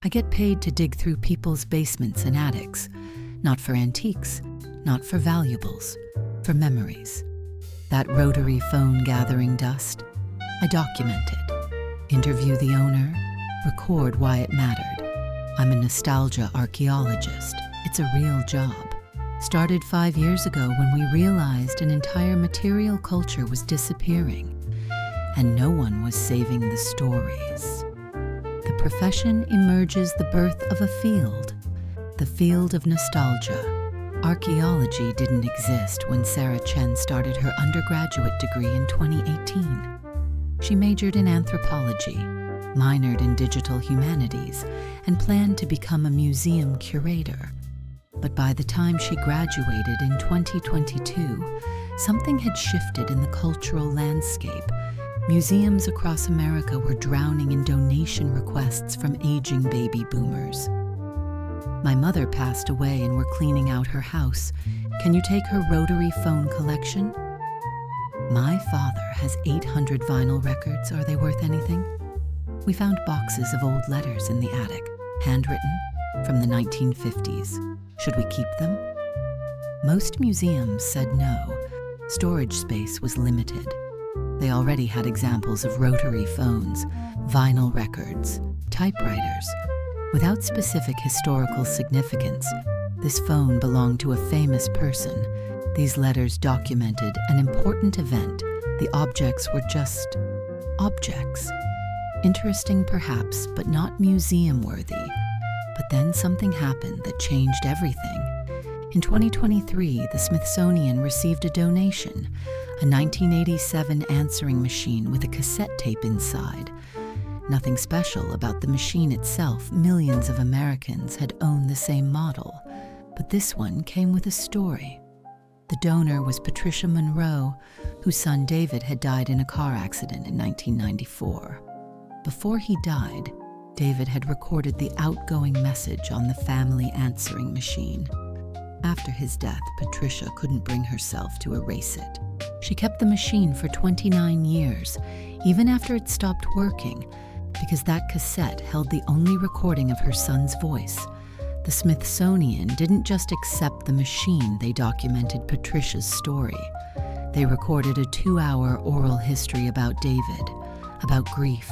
I get paid to dig through people's basements and attics, not for antiques, not for valuables, for memories. That rotary phone gathering dust, I document it, interview the owner, record why it mattered. I'm a nostalgia archaeologist. It's a real job. Started 5 years ago when we realized an entire material culture was disappearing, and no one was saving the stories. The profession emerges the birth of a field, the field of nostalgia. Archaeology didn't exist when Sarah Chen started her undergraduate degree in 2018. She majored in anthropology, minored in digital humanities, and planned to become a museum curator. But by the time she graduated in 2022, something had shifted in the cultural landscape. Museums across America were drowning in donation requests from aging baby boomers. My mother passed away and we're cleaning out her house. Can you take her rotary phone collection? My father has 800 vinyl records. Are they worth anything? We found boxes of old letters in the attic, handwritten, from the 1950s. Should we keep them? Most museums said no. Storage space was limited. They already had examples of rotary phones, vinyl records, typewriters. Without specific historical significance, this phone belonged to a famous person. These letters documented an important event. The objects were just objects. Interesting perhaps, but not museum-worthy. But then something happened that changed everything. In 2023, the Smithsonian received a donation, a 1987 answering machine with a cassette tape inside. Nothing special about the machine itself. Millions of Americans had owned the same model. But this one came with a story. The donor was Patricia Monroe, whose son David had died in a car accident in 1994. Before he died, David had recorded the outgoing message on the family answering machine. After his death, Patricia couldn't bring herself to erase it. She kept the machine for 29 years, even after it stopped working, because that cassette held the only recording of her son's voice. The Smithsonian didn't just accept the machine, they documented Patricia's story. They recorded a 2-hour oral history about David, about grief,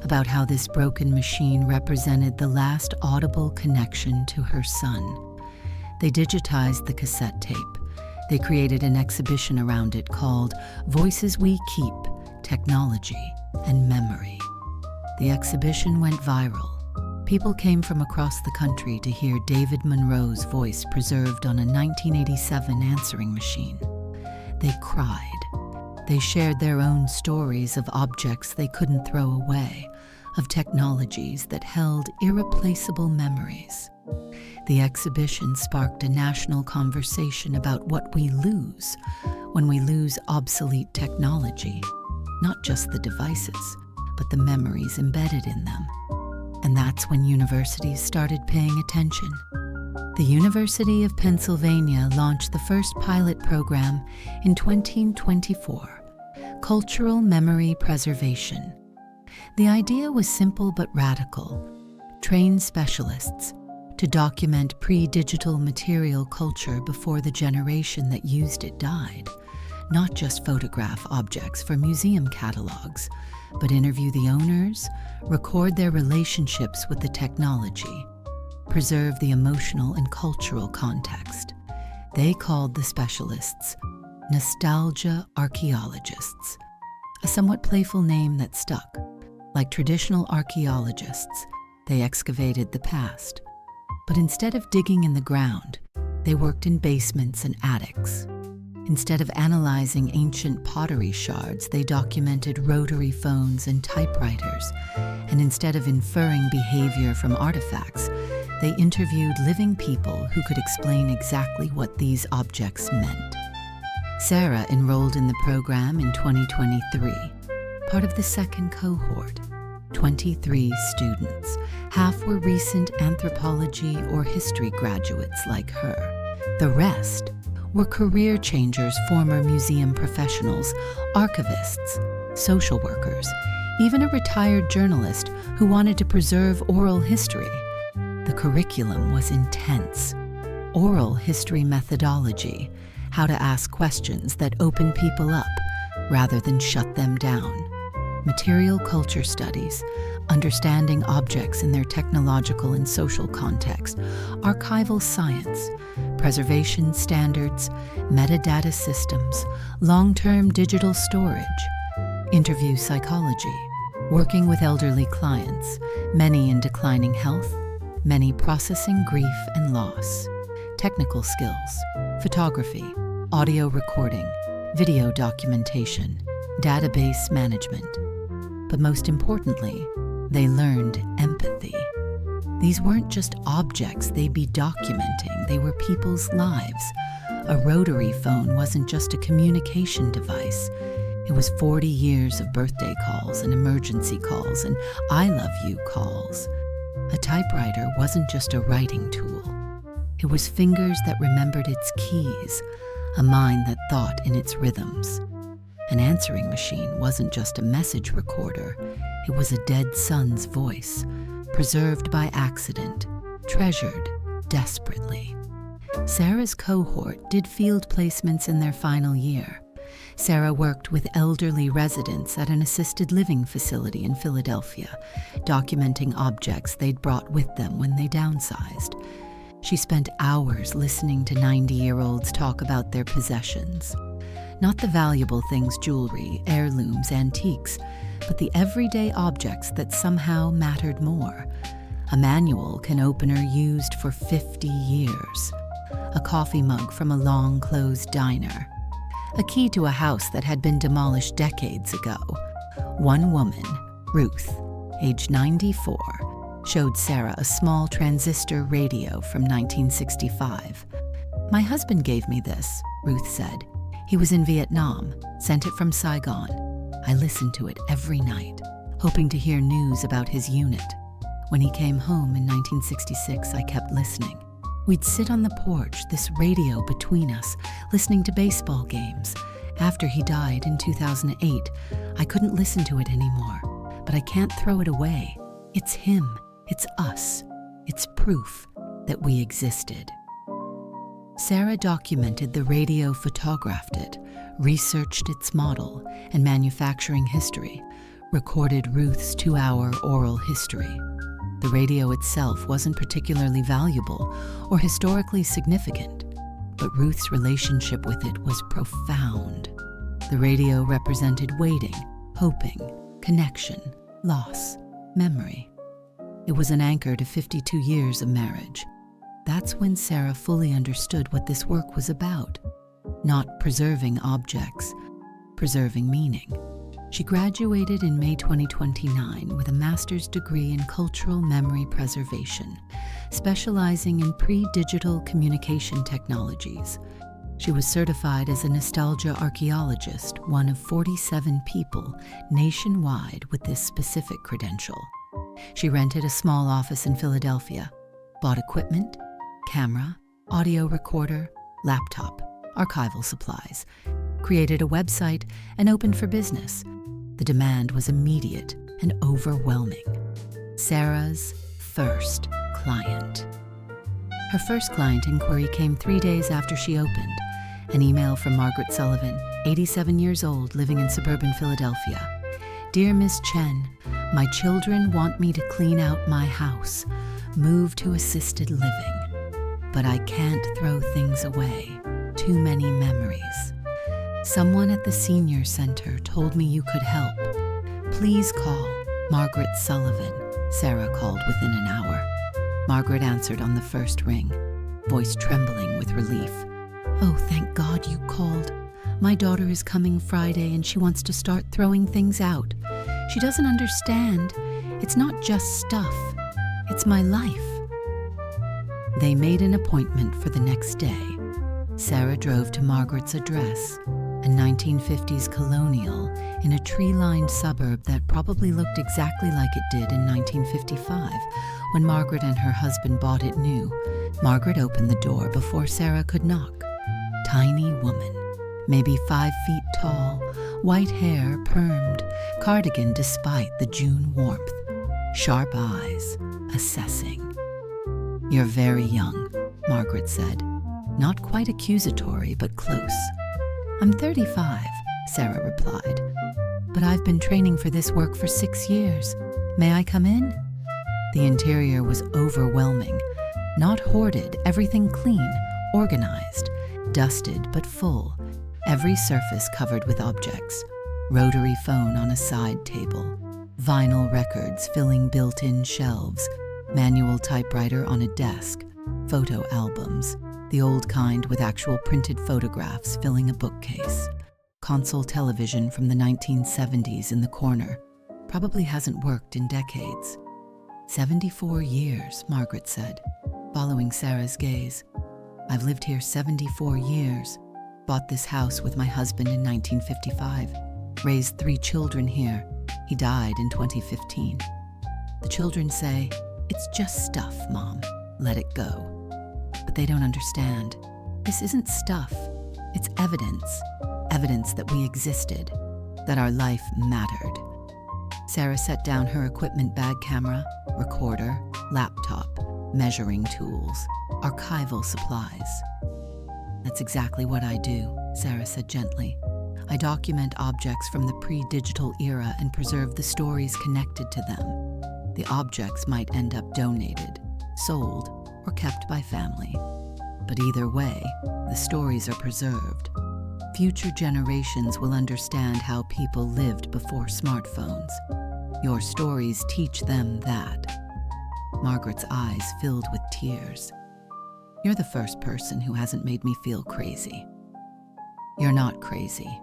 about how this broken machine represented the last audible connection to her son. They digitized the cassette tape. They created an exhibition around it called Voices We Keep, Technology and Memory. The exhibition went viral. People came from across the country to hear David Monroe's voice preserved on a 1987 answering machine. They cried. They shared their own stories of objects they couldn't throw away, of technologies that held irreplaceable memories. The exhibition sparked a national conversation about what we lose when we lose obsolete technology, not just the devices, but the memories embedded in them. And that's when universities started paying attention. The University of Pennsylvania launched the first pilot program in 2024, Cultural Memory Preservation. The idea was simple but radical. Train specialists to document pre-digital material culture before the generation that used it died. Not just photograph objects for museum catalogs, but interview the owners, record their relationships with the technology, preserve the emotional and cultural context. They called the specialists nostalgia archaeologists, a somewhat playful name that stuck. Like traditional archaeologists, they excavated the past. But instead of digging in the ground, they worked in basements and attics. Instead of analyzing ancient pottery shards, they documented rotary phones and typewriters. And instead of inferring behavior from artifacts, they interviewed living people who could explain exactly what these objects meant. Sarah enrolled in the program in 2023, part of the second cohort. 23 students. Half were recent anthropology or history graduates like her. The rest were career changers, former museum professionals, archivists, social workers, even a retired journalist who wanted to preserve oral history. The curriculum was intense. Oral history methodology, how to ask questions that open people up rather than shut them down. Material culture studies, understanding objects in their technological and social context, archival science, preservation standards, metadata systems, long-term digital storage, interview psychology, working with elderly clients, many in declining health, many processing grief and loss, technical skills, photography, audio recording, video documentation, database management. But most importantly, they learned empathy. These weren't just objects they'd be documenting, they were people's lives. A rotary phone wasn't just a communication device. It was 40 years of birthday calls and emergency calls and I love you calls. A typewriter wasn't just a writing tool. It was fingers that remembered its keys, a mind that thought in its rhythms. An answering machine wasn't just a message recorder. It was a dead son's voice, preserved by accident, treasured desperately. Sarah's cohort did field placements in their final year. Sarah worked with elderly residents at an assisted living facility in Philadelphia, documenting objects they'd brought with them when they downsized. She spent hours listening to 90-year-olds talk about their possessions. Not the valuable things, jewelry, heirlooms, antiques, but the everyday objects that somehow mattered more. A manual can opener used for 50 years. A coffee mug from a long-closed diner. A key to a house that had been demolished decades ago. One woman, Ruth, age 94, showed Sarah a small transistor radio from 1965. "My husband gave me this," Ruth said. "He was in Vietnam, sent it from Saigon. I listened to it every night, hoping to hear news about his unit. When he came home in 1966, I kept listening. We'd sit on the porch, this radio between us, listening to baseball games. After he died in 2008, I couldn't listen to it anymore, but I can't throw it away. It's him, it's us, it's proof that we existed." Sarah documented the radio, photographed it, researched its model and manufacturing history, recorded Ruth's 2-hour oral history. The radio itself wasn't particularly valuable or historically significant, but Ruth's relationship with it was profound. The radio represented waiting, hoping, connection, loss, memory. It was an anchor to 52 years of marriage. That's when Sarah fully understood what this work was about. Not preserving objects, preserving meaning. She graduated in May 2029 with a master's degree in cultural memory preservation, specializing in pre-digital communication technologies. She was certified as a nostalgia archaeologist, one of 47 people nationwide with this specific credential. She rented a small office in Philadelphia, bought equipment, camera, audio recorder, laptop, archival supplies, created a website, and opened for business. The demand was immediate and overwhelming. Sarah's first client. Her first client inquiry came 3 days after she opened. An email from Margaret Sullivan, 87 years old, living in suburban Philadelphia. "Dear Miss Chen, my children want me to clean out my house, move to assisted living. But I can't throw things away. Too many memories. Someone at the senior center told me you could help. Please call Margaret Sullivan." Sarah called within an hour. Margaret answered on the first ring, voice trembling with relief. "Oh, thank God you called. My daughter is coming Friday and she wants to start throwing things out. She doesn't understand. It's not just stuff. It's my life." They made an appointment for the next day. Sarah drove to Margaret's address, a 1950s colonial in a tree-lined suburb that probably looked exactly like it did in 1955 when Margaret and her husband bought it new. Margaret opened the door before Sarah could knock. Tiny woman, maybe 5 feet tall, white hair permed, cardigan despite the June warmth, sharp eyes, assessing. "You're very young," Margaret said. Not quite accusatory, but close. "I'm 35, Sarah replied. "But I've been training for this work for 6 years. May I come in?" The interior was overwhelming. Not hoarded, everything clean, organized, dusted but full, every surface covered with objects. Rotary phone on a side table, vinyl records filling built-in shelves, manual typewriter on a desk, photo albums, the old kind with actual printed photographs filling a bookcase, console television from the 1970s in the corner, probably hasn't worked in decades. 74 years, Margaret said, following Sarah's gaze. "I've lived here 74 years, bought this house with my husband in 1955, raised 3 children here. He died in 2015. The children say, 'It's just stuff, Mom. Let it go.' But they don't understand. This isn't stuff. It's evidence. Evidence that we existed, that our life mattered." Sarah set down her equipment bag camera, recorder, laptop, measuring tools, archival supplies. "That's exactly what I do," Sarah said gently. "I document objects from the pre-digital era and preserve the stories connected to them. The objects might end up donated, sold, or kept by family. But either way, the stories are preserved. Future generations will understand how people lived before smartphones. Your stories teach them that." Margaret's eyes filled with tears. "You're the first person who hasn't made me feel crazy." "You're not crazy.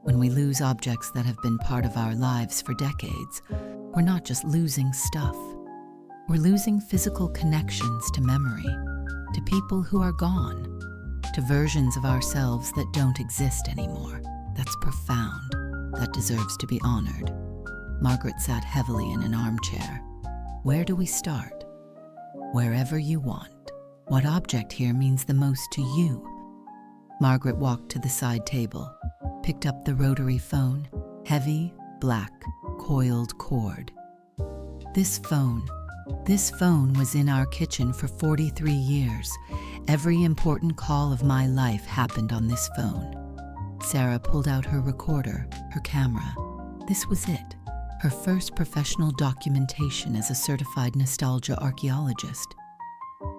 When we lose objects that have been part of our lives for decades, we're not just losing stuff. We're losing physical connections to memory, to people who are gone, to versions of ourselves that don't exist anymore. That's profound. That deserves to be honored." Margaret sat heavily in an armchair. "Where do we start?" "Wherever you want. What object here means the most to you?" Margaret walked to the side table, picked up the rotary phone, heavy, black, coiled cord. This phone was in our kitchen for 43 years. Every important call of my life happened on this phone. Sarah pulled out her recorder, her camera. This was it, her first professional documentation as a certified nostalgia archaeologist.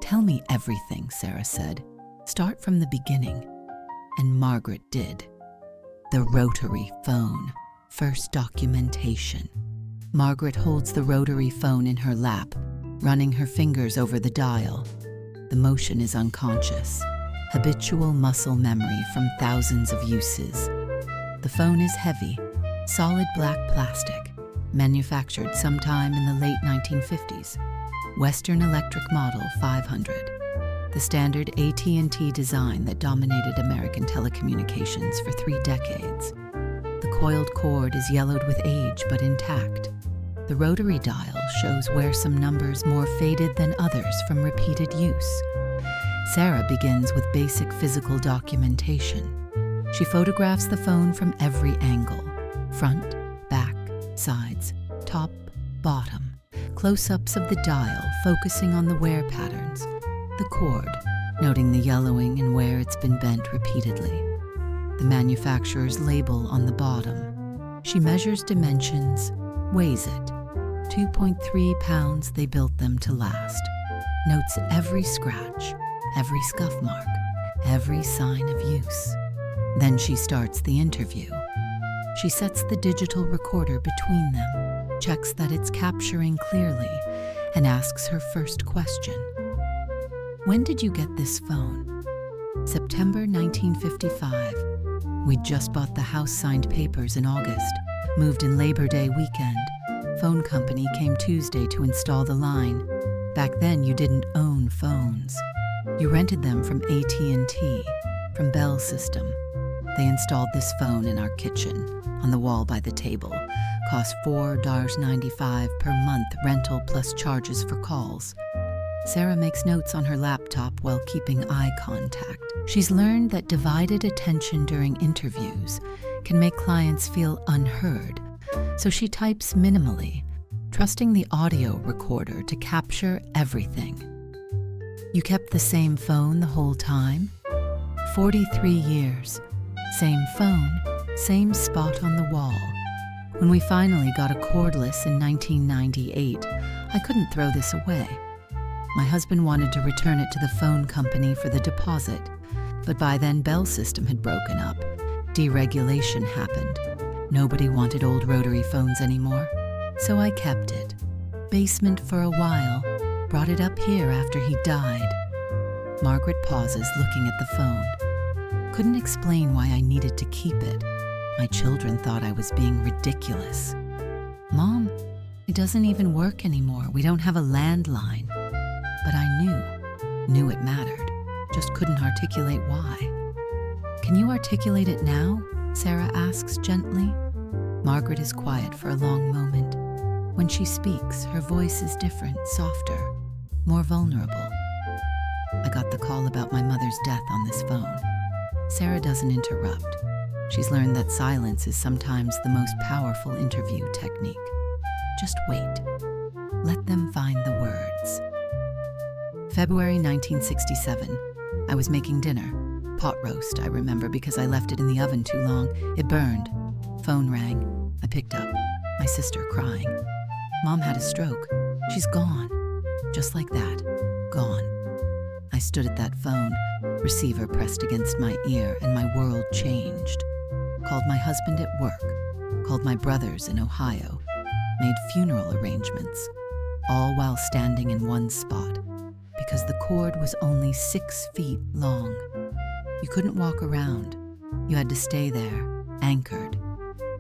"Tell me everything," Sarah said. "Start from the beginning." And Margaret did. The rotary phone, first documentation. Margaret holds the rotary phone in her lap, running her fingers over the dial. The motion is unconscious, habitual muscle memory from thousands of uses. The phone is heavy, solid black plastic, manufactured sometime in the late 1950s. Western Electric Model 500, the standard AT&T design that dominated American telecommunications for 3 decades. The coiled cord is yellowed with age but intact. The rotary dial shows where some numbers more faded than others from repeated use. Sarah begins with basic physical documentation. She photographs the phone from every angle: front, back, sides, top, bottom, close-ups of the dial focusing on the wear patterns, the cord, noting the yellowing and where it's been bent repeatedly, the manufacturer's label on the bottom. She measures dimensions, weighs it. 2.3 pounds they built them to last. Notes every scratch, every scuff mark, every sign of use. Then she starts the interview. She sets the digital recorder between them, checks that it's capturing clearly, and asks her first question. "When did you get this phone?" "September 1955. We'd just bought the house, signed papers in August, moved in Labor Day weekend. Phone company came Tuesday to install the line. Back then you didn't own phones. You rented them from AT&T, from Bell System. They installed this phone in our kitchen, on the wall by the table. Cost $4.95 per month rental plus charges for calls." Sarah makes notes on her laptop while keeping eye contact. She's learned that divided attention during interviews can make clients feel unheard, so she types minimally, trusting the audio recorder to capture everything. You kept the same phone the whole time? 43 years. Same phone, same spot on the wall. When we finally got a cordless in 1998, I couldn't throw this away. My husband wanted to return it to the phone company for the deposit, but by then Bell System had broken up. Deregulation happened. Nobody wanted old rotary phones anymore, so I kept it. Basement for a while, brought it up here after he died. Margaret pauses, looking at the phone. Couldn't explain why I needed to keep it. My children thought I was being ridiculous. Mom, it doesn't even work anymore. We don't have a landline. But I knew it mattered, just couldn't articulate why. Can you articulate it now? Sarah asks gently. Margaret is quiet for a long moment. When she speaks, her voice is different, softer, more vulnerable. I got the call about my mother's death on this phone. Sarah doesn't interrupt. She's learned that silence is sometimes the most powerful interview technique. Just wait. Let them find the words. February 1967. I was making dinner. Pot roast, I remember, because I left it in the oven too long. It burned. Phone rang. I picked up. My sister crying. Mom had a stroke. She's gone. Just like that. Gone. I stood at that phone, receiver pressed against my ear, and my world changed. Called my husband at work. Called my brothers in Ohio. Made funeral arrangements. All while standing in one spot, because the cord was only 6 feet long. You couldn't walk around. You had to stay there, anchored.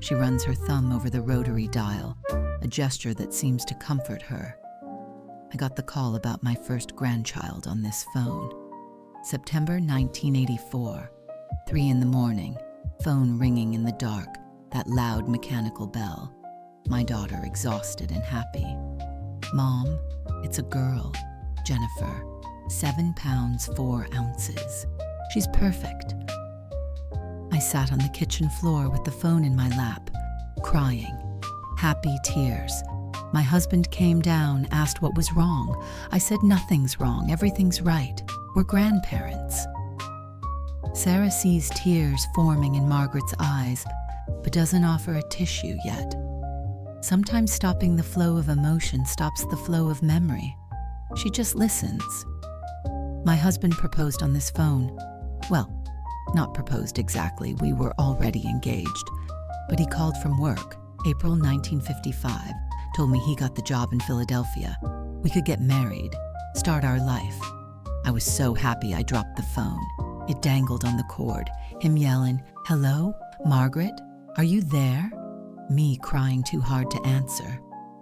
She runs her thumb over the rotary dial, a gesture that seems to comfort her. I got the call about my first grandchild on this phone. September 1984, 3 a.m, phone ringing in the dark, that loud mechanical bell. My daughter exhausted and happy. Mom, it's a girl, Jennifer, 7 pounds 4 ounces. She's perfect. I sat on the kitchen floor with the phone in my lap, crying, happy tears. My husband came down, asked what was wrong. I said nothing's wrong, everything's right. We're grandparents. Sarah sees tears forming in Margaret's eyes, but doesn't offer a tissue yet. Sometimes stopping the flow of emotion stops the flow of memory. She just listens. My husband proposed on this phone. Well, not proposed exactly, we were already engaged. But he called from work, April 1955, told me he got the job in Philadelphia. We could get married, start our life. I was so happy I dropped the phone. It dangled on the cord, him yelling, "Hello, Margaret? Are you there?" Me crying too hard to answer.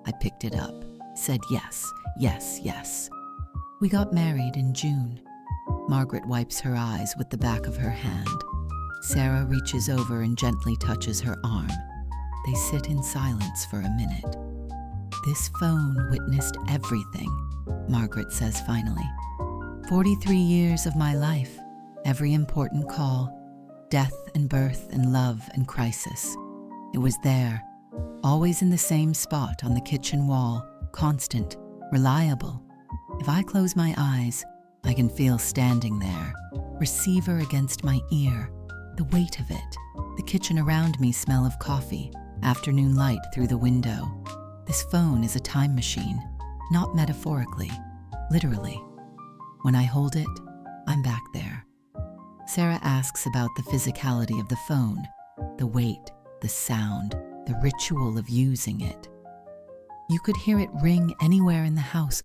I picked it up, said yes, yes, yes. We got married in June. Margaret wipes her eyes with the back of her hand. Sarah reaches over and gently touches her arm. They sit in silence for a minute. This phone witnessed everything, Margaret says finally. 43 years of my life, every important call, death and birth and love and crisis. It was there, always in the same spot on the kitchen wall, constant, reliable. If I close my eyes, I can feel standing there, receiver against my ear, the weight of it, the kitchen around me smell of coffee, afternoon light through the window. This phone is a time machine, not metaphorically, literally. When I hold it, I'm back there. Sarah asks about the physicality of the phone, the weight, the sound, the ritual of using it. You could hear it ring anywhere in the house,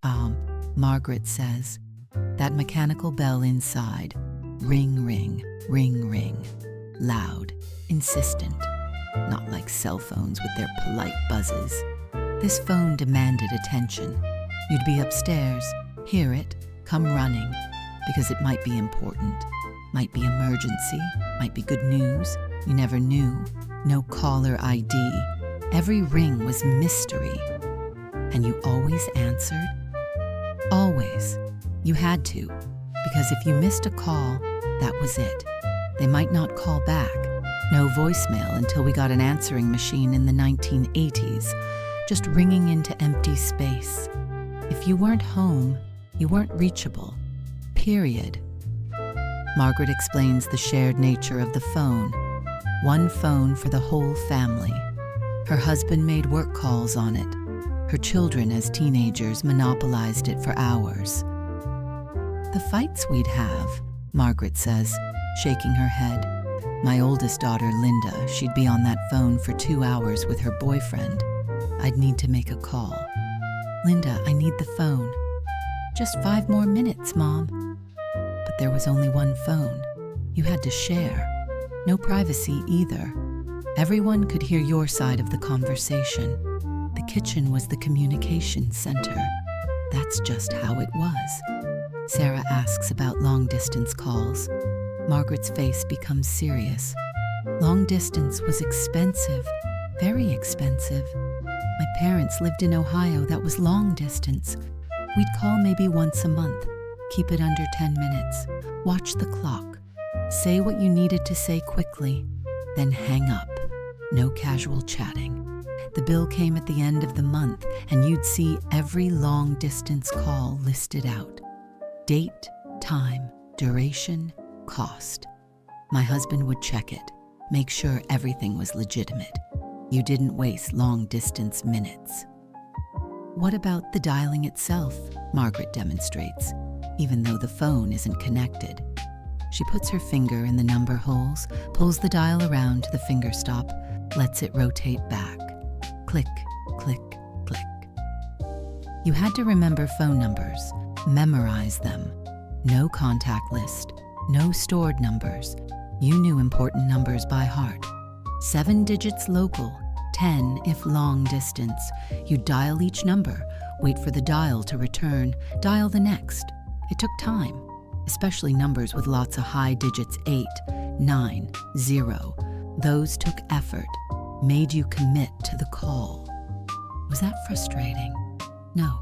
Margaret says. That mechanical bell inside, ring, ring, ring, ring, loud, insistent, not like cell phones with their polite buzzes. This phone demanded attention. You'd be upstairs, hear it, come running, because it might be important, might be emergency, might be good news. You never knew. No caller ID. Every ring was mystery. And you always answered? Always. You had to, because if you missed a call, that was it. They might not call back. No voicemail until we got an answering machine in the 1980s, just ringing into empty space. If you weren't home, you weren't reachable. period. Margaret explains the shared nature of the phone. One phone for the whole family. Her husband made work calls on it. Her children, as teenagers, monopolized it for hours. The fights we'd have, Margaret says, shaking her head. My oldest daughter, Linda, she'd be on that phone for 2 hours with her boyfriend. I'd need to make a call. Linda, I need the phone. Just 5 more minutes, Mom. But there was only one phone. You had to share. No privacy either. Everyone could hear your side of the conversation. The kitchen was the communication center. That's just how it was. Sarah asks about long-distance calls. Margaret's face becomes serious. Long distance was expensive, very expensive. My parents lived in Ohio. That was long distance. We'd call maybe once a month, keep it under 10 minutes, watch the clock, say what you needed to say quickly, then hang up. No casual chatting. The bill came at the end of the month, and you'd see every long-distance call listed out. Date, time, duration, cost. My husband would check it, make sure everything was legitimate. You didn't waste long-distance minutes. What about the dialing itself? Margaret demonstrates, even though the phone isn't connected. She puts her finger in the number holes, pulls the dial around to the finger stop, lets it rotate back. Click, click, click. You had to remember phone numbers, memorize them. No contact list, no stored numbers. You knew important numbers by heart. 7 digits local, 10 if long distance. You dial each number, wait for the dial to return, dial the next. It took time, especially numbers with lots of high digits 8, 9, 0. Those took effort, made you commit to the call. Was that frustrating? No,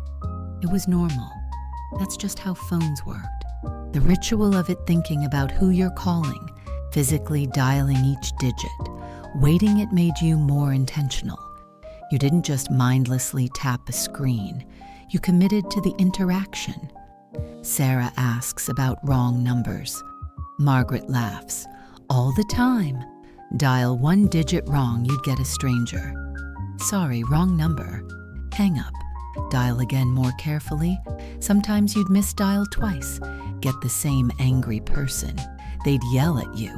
it was normal. That's just how phones worked. The ritual of it, thinking about who you're calling, physically dialing each digit, waiting, it made you more intentional. You didn't just mindlessly tap a screen. You committed to the interaction. Sarah asks about wrong numbers. Margaret laughs. All the time. Dial 1 digit wrong, you'd get a stranger. Sorry, wrong number. Hang up. Dial again more carefully. Sometimes you'd misdial twice. Get the same angry person. They'd yell at you.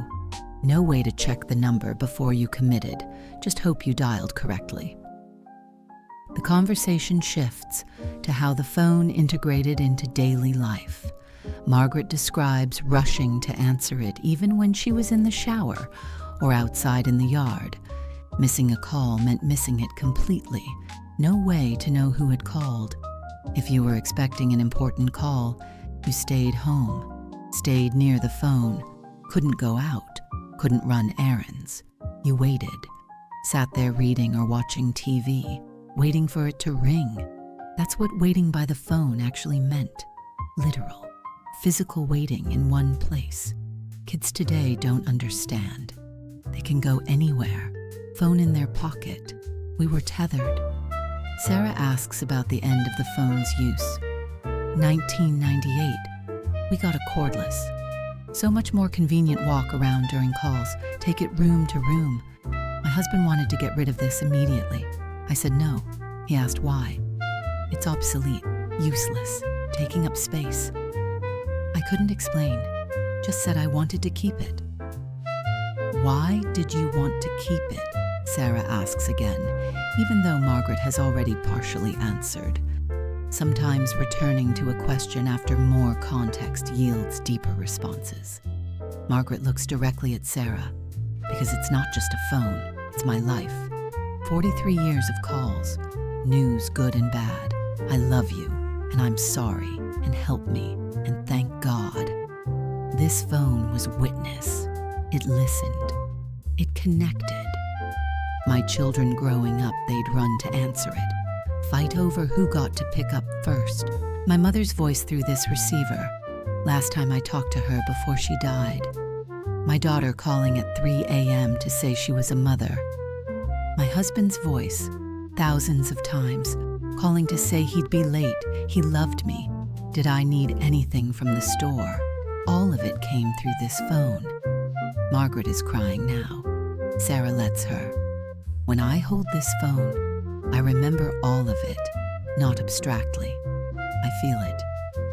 No way to check the number before you committed. Just hope you dialed correctly. The conversation shifts to how the phone integrated into daily life. Margaret describes rushing to answer it even when she was in the shower or outside in the yard. Missing a call meant missing it completely. No way to know who had called. If you were expecting an important call, you stayed home, stayed near the phone, couldn't go out, couldn't run errands. You waited, sat there reading or watching TV, waiting for it to ring. That's what waiting by the phone actually meant. Literal, physical waiting in one place. Kids today don't understand. They can go anywhere, phone in their pocket. We were tethered. Sarah asks about the end of the phone's use. 1998. We got a cordless. So much more convenient walk around during calls, take it room to room. My husband wanted to get rid of this immediately. I said no. He asked why. It's obsolete, useless, taking up space. I couldn't explain, just said I wanted to keep it. Why did you want to keep it? Sarah asks again, even though Margaret has already partially answered. Sometimes returning to a question after more context yields deeper responses. Margaret looks directly at Sarah, because it's not just a phone, it's my life. 43 years of calls, news good and bad. I love you, and I'm sorry, and help me, and thank God. This phone was witness. It listened. It connected. My children growing up, they'd run to answer it. Fight over who got to pick up first. My mother's voice through this receiver. Last time I talked to her before she died. My daughter calling at 3 a.m. to say she was a mother. My husband's voice, thousands of times, calling to say he'd be late, he loved me. Did I need anything from the store? All of it came through this phone. Margaret is crying now. Sarah lets her. When I hold this phone, I remember all of it, not abstractly. I feel it.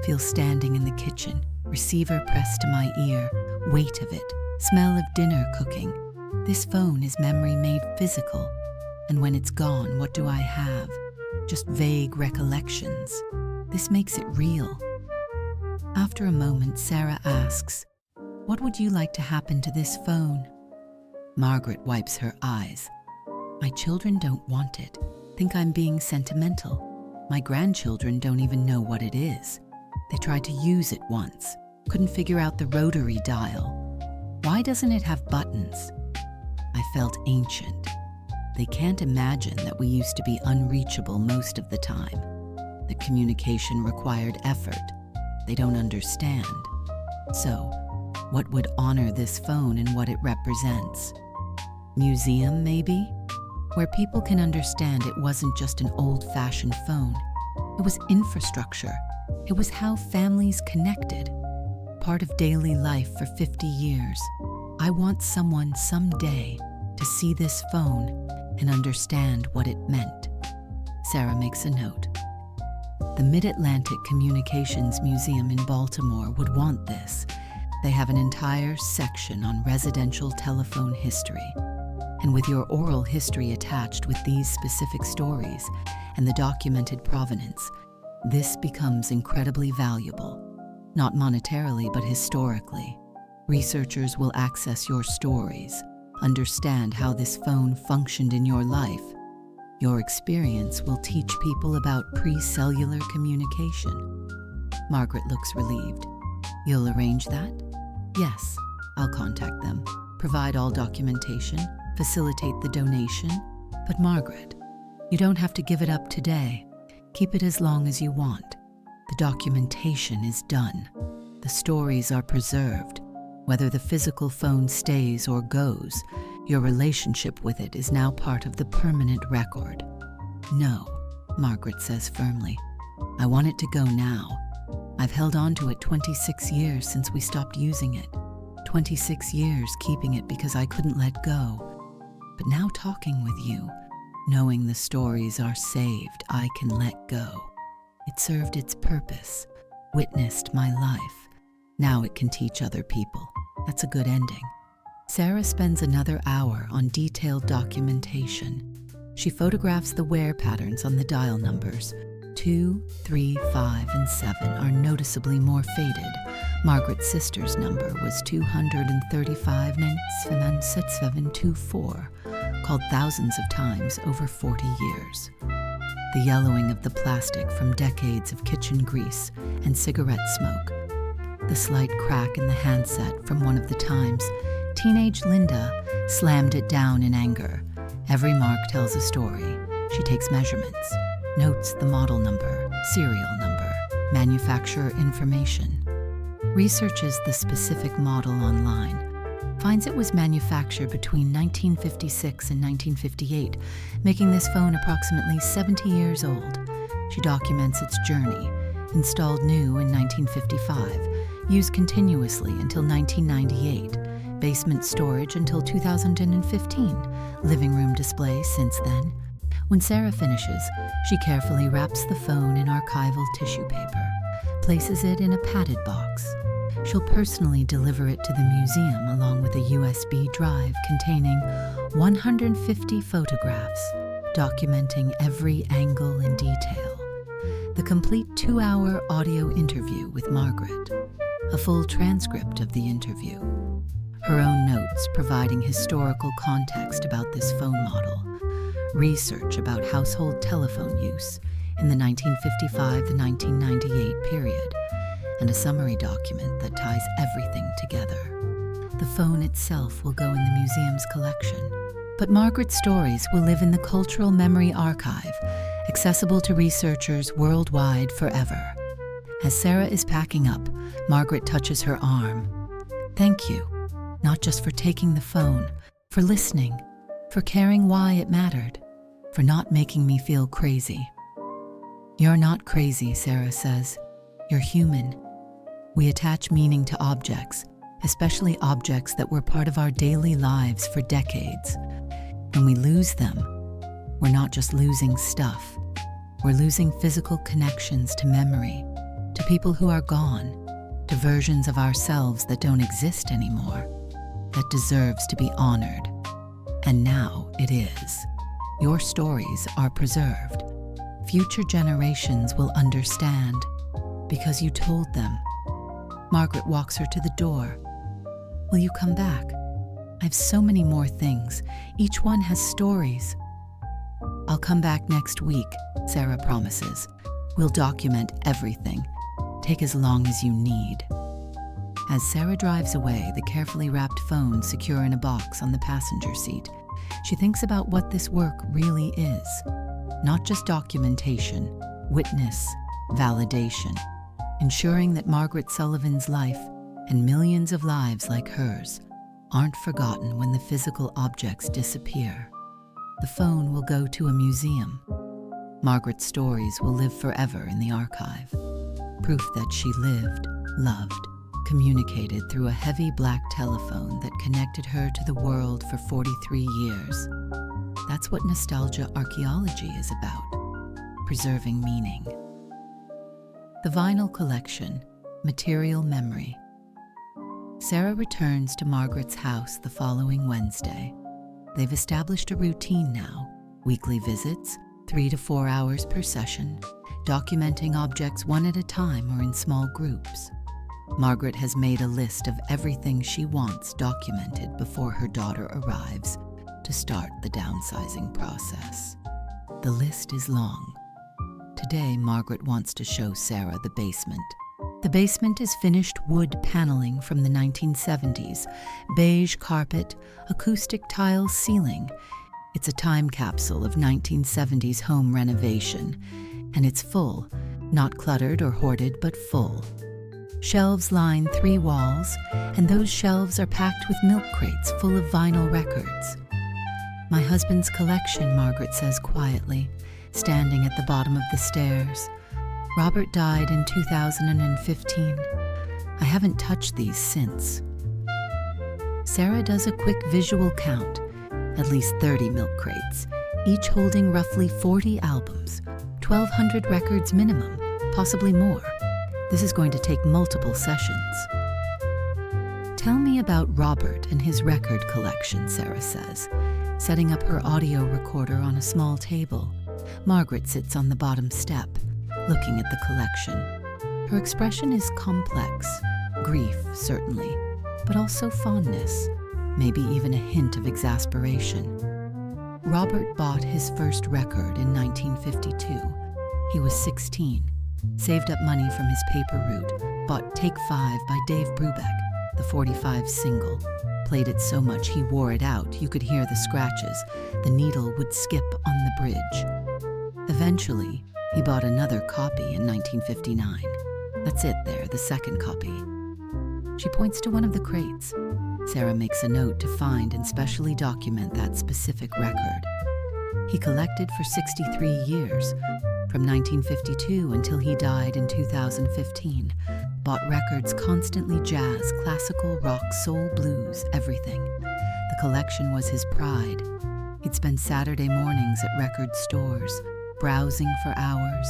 Feel standing in the kitchen, receiver pressed to my ear, weight of it, smell of dinner cooking. This phone is memory made physical. And when it's gone, what do I have? Just vague recollections. This makes it real. After a moment, Sarah asks, "What would you like to happen to this phone?" Margaret wipes her eyes. "My children don't want it. Think I'm being sentimental. My grandchildren don't even know what it is. They tried to use it once, couldn't figure out the rotary dial. Why doesn't it have buttons?" I felt ancient. They can't imagine that we used to be unreachable most of the time, that communication required effort. They don't understand. So, what would honor this phone and what it represents? Museum, maybe? Where people can understand it wasn't just an old-fashioned phone. It was infrastructure. It was how families connected. Part of daily life for 50 years. I want someone someday to see this phone and understand what it meant. Sarah makes a note. The Mid-Atlantic Communications Museum in Baltimore would want this. They have an entire section on residential telephone history. And with your oral history attached with these specific stories and the documented provenance, this becomes incredibly valuable. Not monetarily, but historically. Researchers will access your stories, understand how this phone functioned in your life. Your experience will teach people about pre-cellular communication. Margaret looks relieved. You'll arrange that? Yes, I'll contact them, provide all documentation, facilitate the donation. But Margaret, you don't have to give it up today. Keep it as long as you want. The documentation is done. The stories are preserved. Whether the physical phone stays or goes, your relationship with it is now part of the permanent record. No, Margaret says firmly. I want it to go now. I've held on to it 26 years since we stopped using it. 26 years keeping it because I couldn't let go. But now talking with you, knowing the stories are saved, I can let go. It served its purpose, witnessed my life. Now it can teach other people. That's a good ending. Sarah spends another hour on detailed documentation. She photographs the wear patterns on the dial numbers. 2, 3, 5, and 7 are noticeably more faded. Margaret's sister's number was 235 724, called thousands of times over 40 years. The yellowing of the plastic from decades of kitchen grease and cigarette smoke. The slight crack in the handset from one of the times teenage Linda slammed it down in anger. Every mark tells a story. She takes measurements, notes the model number, serial number, manufacturer information, researches the specific model online, finds it was manufactured between 1956 and 1958, making this phone approximately 70 years old. She documents its journey, installed new in 1955, used continuously until 1998, basement storage until 2015, living room display since then. When Sarah finishes, she carefully wraps the phone in archival tissue paper, places it in a padded box. She'll personally deliver it to the museum along with a USB drive containing 150 photographs, documenting every angle and detail. The complete 2-hour audio interview with Margaret, a full transcript of the interview, her own notes providing historical context about this phone model, research about household telephone use in the 1955 to 1998 period, and a summary document that ties everything together. The phone itself will go in the museum's collection, but Margaret's stories will live in the Cultural Memory Archive, accessible to researchers worldwide forever. As Sarah is packing up, Margaret touches her arm. Thank you, not just for taking the phone, for listening, for caring why it mattered, for not making me feel crazy. You're not crazy, Sarah says. You're human. We attach meaning to objects, especially objects that were part of our daily lives for decades. When we lose them, we're not just losing stuff. We're losing physical connections to memory, to people who are gone, to versions of ourselves that don't exist anymore, that deserves to be honored. And now it is. Your stories are preserved. Future generations will understand because you told them. Margaret walks her to the door. Will you come back? I have so many more things. Each one has stories. I'll come back next week, Sarah promises. We'll document everything. Take as long as you need. As Sarah drives away, the carefully wrapped phone secure in a box on the passenger seat, she thinks about what this work really is. Not just documentation, witness, validation. Ensuring that Margaret Sullivan's life and millions of lives like hers aren't forgotten when the physical objects disappear. The phone will go to a museum. Margaret's stories will live forever in the archive. Proof that she lived, loved, communicated through a heavy black telephone that connected her to the world for 43 years. That's what nostalgia archaeology is about, preserving meaning. The vinyl collection, Material Memory. Sarah returns to Margaret's house the following Wednesday. They've established a routine now, weekly visits, 3 to 4 hours per session, documenting objects one at a time or in small groups. Margaret has made a list of everything she wants documented before her daughter arrives to start the downsizing process. The list is long. Today, Margaret wants to show Sarah the basement. The basement is finished wood paneling from the 1970s, beige carpet, acoustic tile ceiling. It's a time capsule of 1970s home renovation, and it's full, not cluttered or hoarded, but full. Shelves line 3 walls, and those shelves are packed with milk crates full of vinyl records. My husband's collection, Margaret says quietly, standing at the bottom of the stairs. Robert died in 2015. I haven't touched these since. Sarah does a quick visual count, at least 30 milk crates, each holding roughly 40 albums, 1,200 records minimum, possibly more. This is going to take multiple sessions. Tell me about Robert and his record collection, Sarah says, setting up her audio recorder on a small table. Margaret sits on the bottom step, looking at the collection. Her expression is complex, grief, certainly, but also fondness, maybe even a hint of exasperation. Robert bought his first record in 1952. He was 16, saved up money from his paper route, bought Take 5 by Dave Brubeck, the 45 single, played it so much he wore it out you could hear the scratches, the needle would skip on the bridge. Eventually, he bought another copy in 1959. That's it there, the second copy. She points to one of the crates. Sarah makes a note to find and specially document that specific record. He collected for 63 years, from 1952 until he died in 2015. Bought records constantly jazz, classical, rock, soul, blues, everything. The collection was his pride. He'd spend Saturday mornings at record stores, browsing for hours,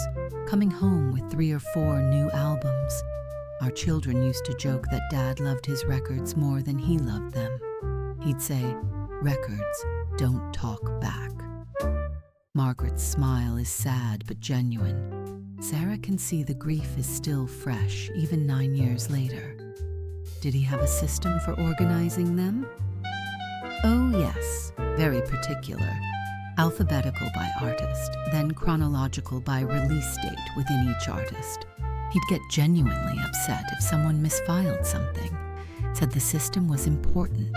coming home with 3 or 4 new albums. Our children used to joke that Dad loved his records more than he loved them. He'd say, "Records don't talk back." Margaret's smile is sad but genuine. Sarah can see the grief is still fresh, even 9 years later. Did he have a system for organizing them? Oh yes, very particular. Alphabetical by artist, then chronological by release date within each artist. He'd get genuinely upset if someone misfiled something, said the system was important.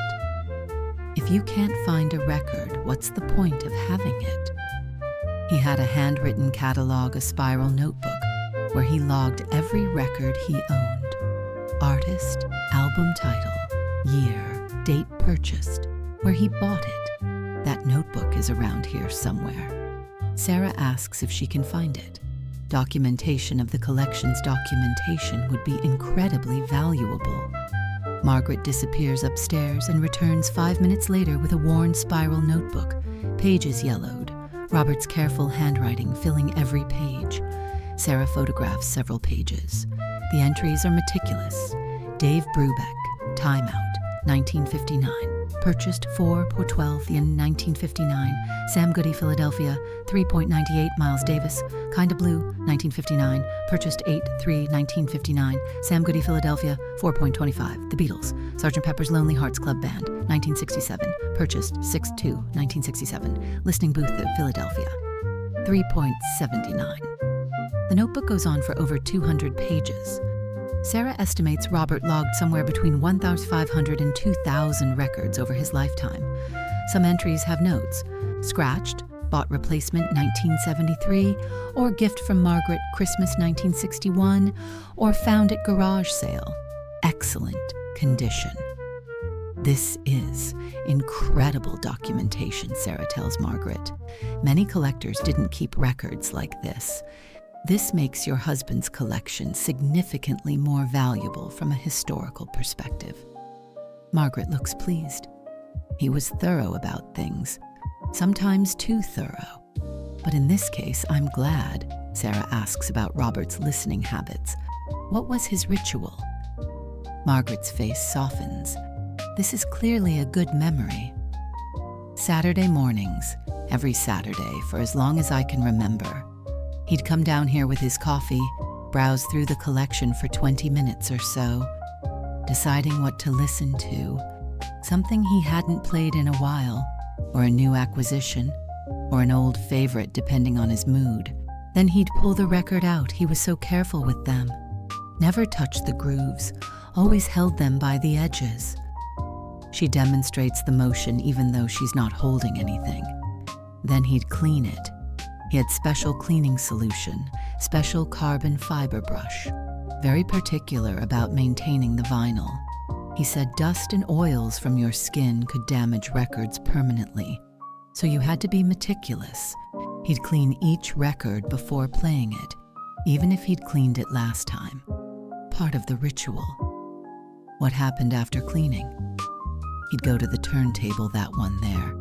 If you can't find a record, what's the point of having it? He had a handwritten catalog, a spiral notebook, where he logged every record he owned. Artist, album title, year, date purchased, where he bought it. That notebook is around here somewhere. Sarah asks if she can find it. Documentation of the collection's documentation would be incredibly valuable. Margaret disappears upstairs and returns 5 minutes later with a worn spiral notebook, pages yellowed, Robert's careful handwriting filling every page. Sarah photographs several pages. The entries are meticulous. Dave Brubeck, Timeout, 1959. Purchased 4.12 in 1959. Sam Goody, Philadelphia, 3.98 Miles Davis. Kinda Blue, 1959. Purchased 8/3, 1959. Sam Goody, Philadelphia, 4.25. The Beatles. Sgt. Pepper's Lonely Hearts Club Band, 1967. Purchased 6/2, 1967. Listening Booth of Philadelphia, 3.79. The notebook goes on for over 200 pages. Sarah estimates Robert logged somewhere between 1,500 and 2,000 records over his lifetime. Some entries have notes: scratched, bought replacement 1973, or gift from Margaret, Christmas 1961, or found at garage sale. Excellent condition. This is incredible documentation, Sarah tells Margaret. Many collectors didn't keep records like this. This makes your husband's collection significantly more valuable from a historical perspective. Margaret looks pleased. He was thorough about things, sometimes too thorough. But in this case, I'm glad. Sarah asks about Robert's listening habits. What was his ritual? Margaret's face softens. This is clearly a good memory. Saturday mornings, every Saturday for as long as I can remember. He'd come down here with his coffee, browse through the collection for 20 minutes or so, deciding what to listen to, something he hadn't played in a while, or a new acquisition, or an old favorite depending on his mood. Then he'd pull the record out. He was so careful with them. Never touched the grooves, always held them by the edges. She demonstrates the motion even though she's not holding anything. Then he'd clean it. He had special cleaning solution, special carbon fiber brush. Very particular about maintaining the vinyl. He said dust and oils from your skin could damage records permanently, so you had to be meticulous. He'd clean each record before playing it, even if he'd cleaned it last time. Part of the ritual. What happened after cleaning? He'd go to the turntable, that one there.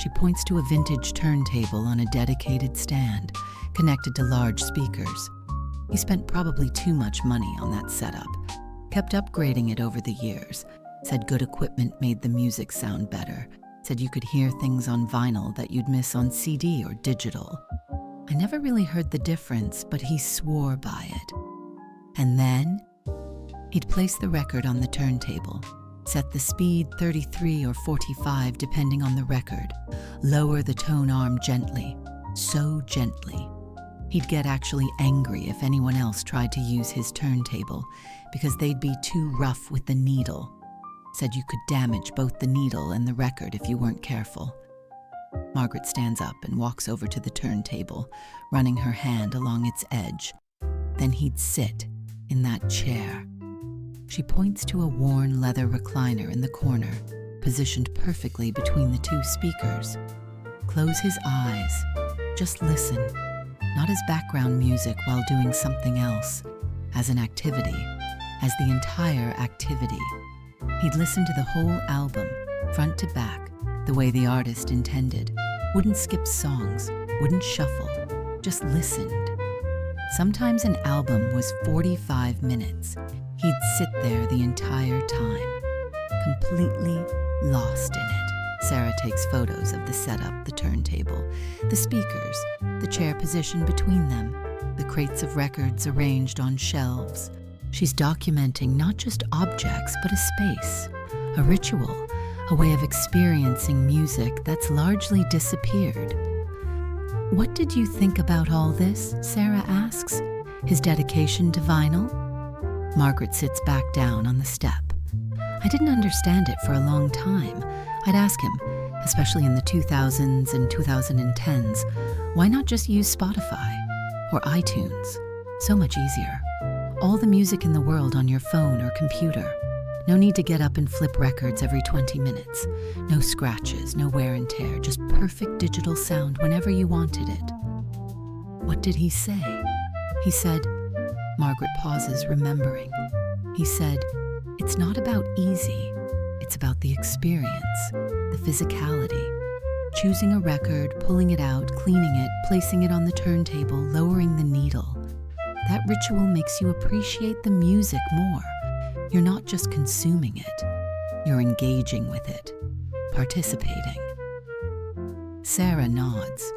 She points to a vintage turntable on a dedicated stand, connected to large speakers. He spent probably too much money on that setup. Kept upgrading it over the years. Said good equipment made the music sound better. Said you could hear things on vinyl that you'd miss on CD or digital. I never really heard the difference, but he swore by it. And then he'd place the record on the turntable. Set the speed 33 or 45 depending on the record. Lower the tone arm gently, so gently. He'd get actually angry if anyone else tried to use his turntable because they'd be too rough with the needle. Said you could damage both the needle and the record if you weren't careful. Margaret stands up and walks over to the turntable, running her hand along its edge. Then he'd sit in that chair. She points to a worn leather recliner in the corner, positioned perfectly between the two speakers. Close his eyes. Just listen. Not as background music while doing something else, as an activity, as the entire activity. He'd listen to the whole album, front to back, the way the artist intended. Wouldn't skip songs, wouldn't shuffle, just listened. Sometimes an album was 45 minutes. He'd sit there the entire time, completely lost in it. Sarah takes photos of the setup, the turntable, the speakers, the chair position between them, the crates of records arranged on shelves. She's documenting not just objects, but a space, a ritual, a way of experiencing music that's largely disappeared. What did you think about all this? Sarah asks. His dedication to vinyl? Margaret sits back down on the step. I didn't understand it for a long time. I'd ask him, especially in the 2000s and 2010s, why not just use Spotify or iTunes? So much easier. All the music in the world on your phone or computer. No need to get up and flip records every 20 minutes. No scratches, no wear and tear, just perfect digital sound whenever you wanted it. What did he say? He said, Margaret pauses, remembering. He said, it's not about easy, it's about the experience, the physicality. Choosing a record, pulling it out, cleaning it, placing it on the turntable, lowering the needle. That ritual makes you appreciate the music more. You're not just consuming it, you're engaging with it, participating. Sarah nods.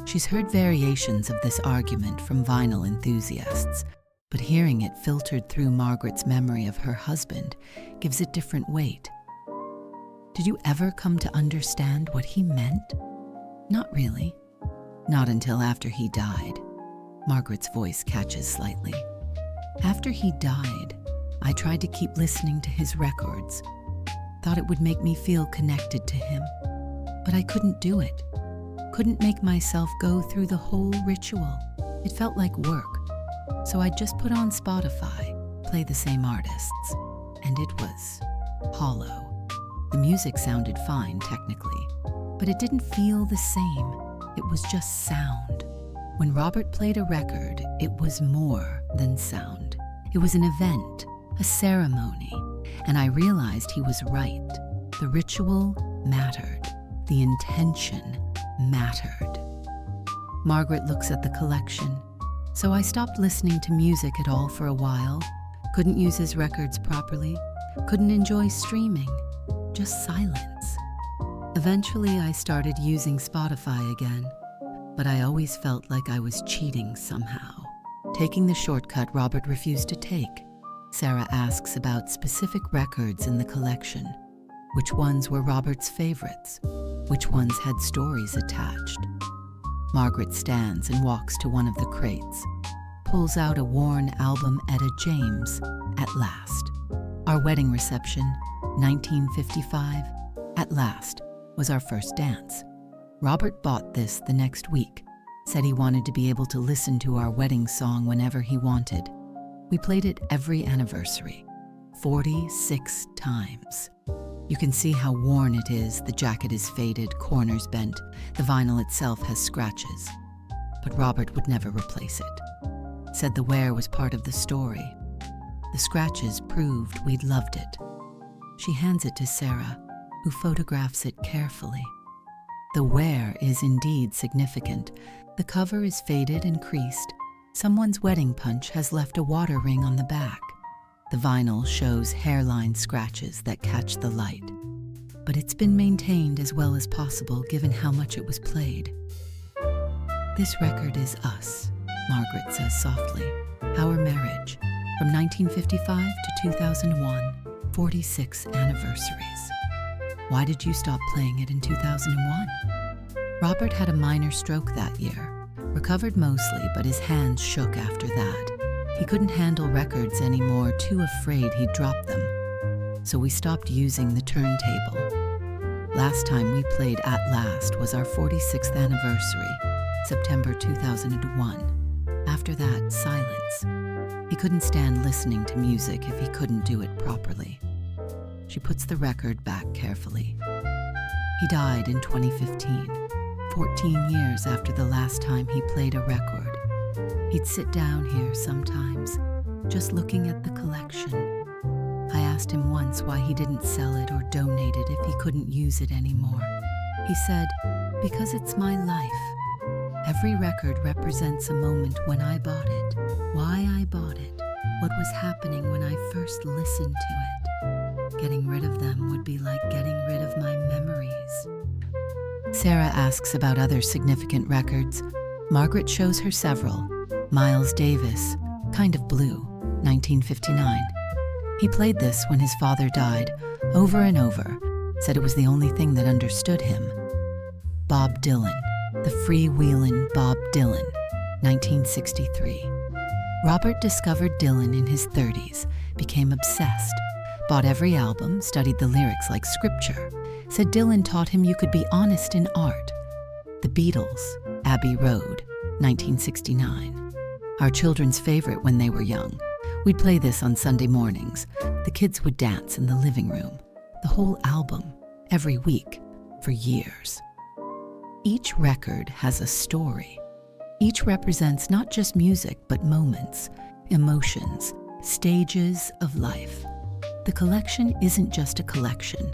She's heard variations of this argument from vinyl enthusiasts, but hearing it filtered through Margaret's memory of her husband gives it different weight. Did you ever come to understand what he meant? Not really. Not until after he died. Margaret's voice catches slightly. After he died, I tried to keep listening to his records. Thought it would make me feel connected to him. But I couldn't do it. Couldn't make myself go through the whole ritual. It felt like work. So I just put on Spotify, play the same artists, and it was hollow. The music sounded fine technically, but it didn't feel the same. It was just sound. When Robert played a record, it was more than sound. It was an event, a ceremony, and I realized he was right. The ritual mattered. The intention mattered. Margaret looks at the collection. So I stopped listening to music at all for a while, couldn't use his records properly, couldn't enjoy streaming, just silence. Eventually I started using Spotify again, but I always felt like I was cheating somehow. Taking the shortcut Robert refused to take, Sarah asks about specific records in the collection. Which ones were Robert's favorites? Which ones had stories attached? Margaret stands and walks to one of the crates, pulls out a worn album Etta James, At Last. Our wedding reception, 1955, At Last, was our first dance. Robert bought this the next week, said he wanted to be able to listen to our wedding song whenever he wanted. We played it every anniversary, 46 times. You can see how worn it is. The jacket is faded, corners bent. The vinyl itself has scratches. But Robert would never replace it. Said the wear was part of the story. The scratches proved we'd loved it. She hands it to Sarah, who photographs it carefully. The wear is indeed significant. The cover is faded and creased. Someone's wedding punch has left a water ring on the back. The vinyl shows hairline scratches that catch the light. But it's been maintained as well as possible given how much it was played. This record is us, Margaret says softly. Our marriage, from 1955 to 2001, 46 anniversaries. Why did you stop playing it in 2001? Robert had a minor stroke that year. Recovered mostly, but his hands shook after that. He couldn't handle records anymore, too afraid he'd drop them. So we stopped using the turntable. Last time we played At Last was our 46th anniversary, September 2001. After that, silence. He couldn't stand listening to music if he couldn't do it properly. She puts the record back carefully. He died in 2015, 14 years after the last time he played a record. He'd sit down here sometimes, just looking at the collection. I asked him once why he didn't sell it or donate it if he couldn't use it anymore. He said, because it's my life. Every record represents a moment when I bought it, why I bought it, what was happening when I first listened to it. Getting rid of them would be like getting rid of my memories. Sarah asks about other significant records. Margaret shows her several. Miles Davis, Kind of Blue, 1959. He played this when his father died, over and over, said it was the only thing that understood him. Bob Dylan, The Freewheelin' Bob Dylan, 1963. Robert discovered Dylan in his 30s, became obsessed, bought every album, studied the lyrics like scripture, said Dylan taught him you could be honest in art. The Beatles, Abbey Road, 1969. Our children's favorite when they were young. We'd play this on Sunday mornings. The kids would dance in the living room. The whole album, every week, for years. Each record has a story. Each represents not just music, but moments, emotions, stages of life. The collection isn't just a collection.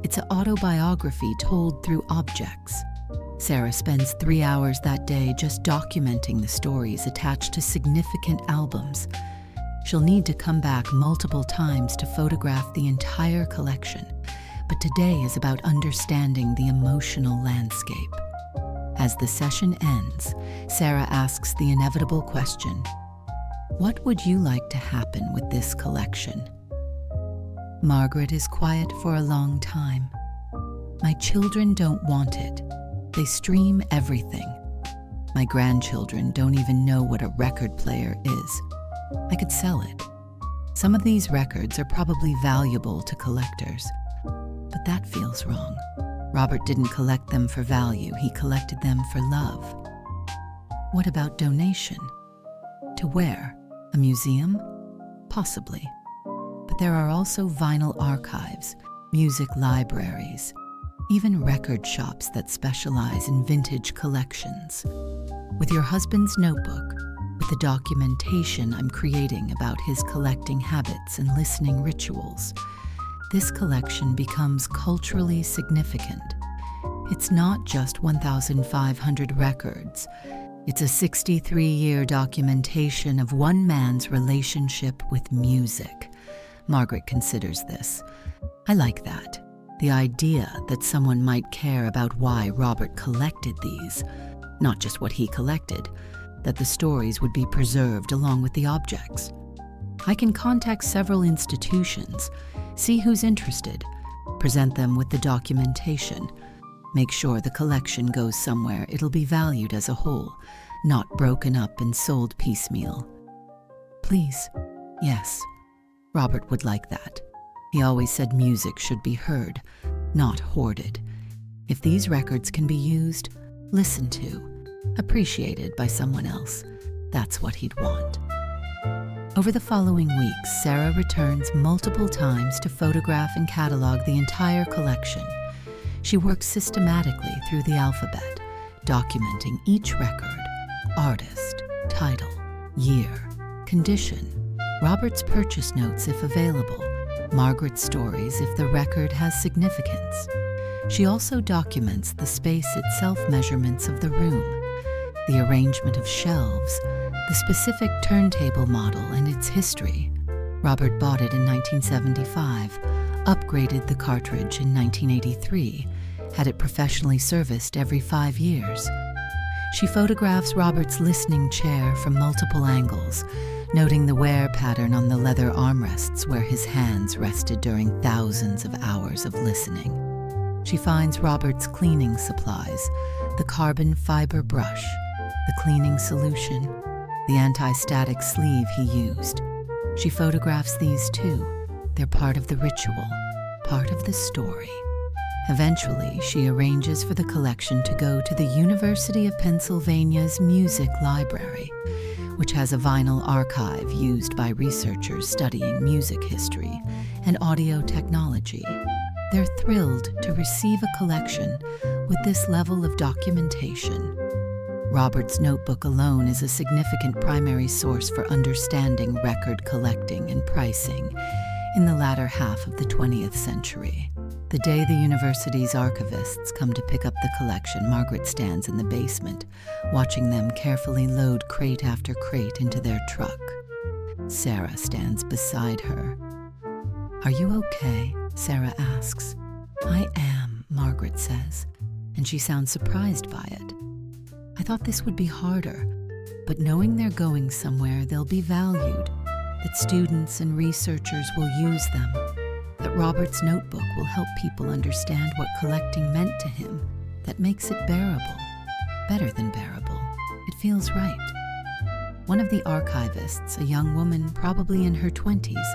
It's an autobiography told through objects. Sarah spends 3 hours that day just documenting the stories attached to significant albums. She'll need to come back multiple times to photograph the entire collection, but today is about understanding the emotional landscape. As the session ends, Sarah asks the inevitable question: what would you like to happen with this collection? Margaret is quiet for a long time. My children don't want it. They stream everything. My grandchildren don't even know what a record player is. I could sell it. Some of these records are probably valuable to collectors, but that feels wrong. Robert didn't collect them for value, he collected them for love. What about donation? To where? A museum? Possibly. But there are also vinyl archives, music libraries, even record shops that specialize in vintage collections. With your husband's notebook, with the documentation I'm creating about his collecting habits and listening rituals, this collection becomes culturally significant. It's not just 1,500 records. It's a 63-year documentation of one man's relationship with music. Margaret considers this. I like that. The idea that someone might care about why Robert collected these, not just what he collected, that the stories would be preserved along with the objects. I can contact several institutions, see who's interested, present them with the documentation, make sure the collection goes somewhere it'll be valued as a whole, not broken up and sold piecemeal. Please, yes, Robert would like that. He always said music should be heard, not hoarded. If these records can be used, listened to, appreciated by someone else, that's what he'd want. Over the following weeks, Sarah returns multiple times to photograph and catalog the entire collection. She works systematically through the alphabet, documenting each record, artist, title, year, condition, Robert's purchase notes if available, Margaret's stories if the record has significance. She also documents the space itself measurements of the room, the arrangement of shelves, the specific turntable model and its history. Robert bought it in 1975, upgraded the cartridge in 1983, had it professionally serviced every 5 years. She photographs Robert's listening chair from multiple angles, noting the wear pattern on the leather armrests where his hands rested during thousands of hours of listening. She finds Robert's cleaning supplies, the carbon fiber brush, the cleaning solution, the anti-static sleeve he used. She photographs these too. They're part of the ritual, part of the story. Eventually, she arranges for the collection to go to the University of Pennsylvania's Music Library, which has a vinyl archive used by researchers studying music history and audio technology. They're thrilled to receive a collection with this level of documentation. Robert's notebook alone is a significant primary source for understanding record collecting and pricing in the latter half of the 20th century. The day the university's archivists come to pick up the collection, Margaret stands in the basement, watching them carefully load crate after crate into their truck. Sarah stands beside her. "Are you okay?" Sarah asks. "I am," Margaret says, and she sounds surprised by it. "I thought this would be harder, but knowing they're going somewhere they'll be valued, that students and researchers will use them, that Robert's notebook will help people understand what collecting meant to him, that makes it bearable, better than bearable. It feels right." One of the archivists, a young woman probably in her 20s,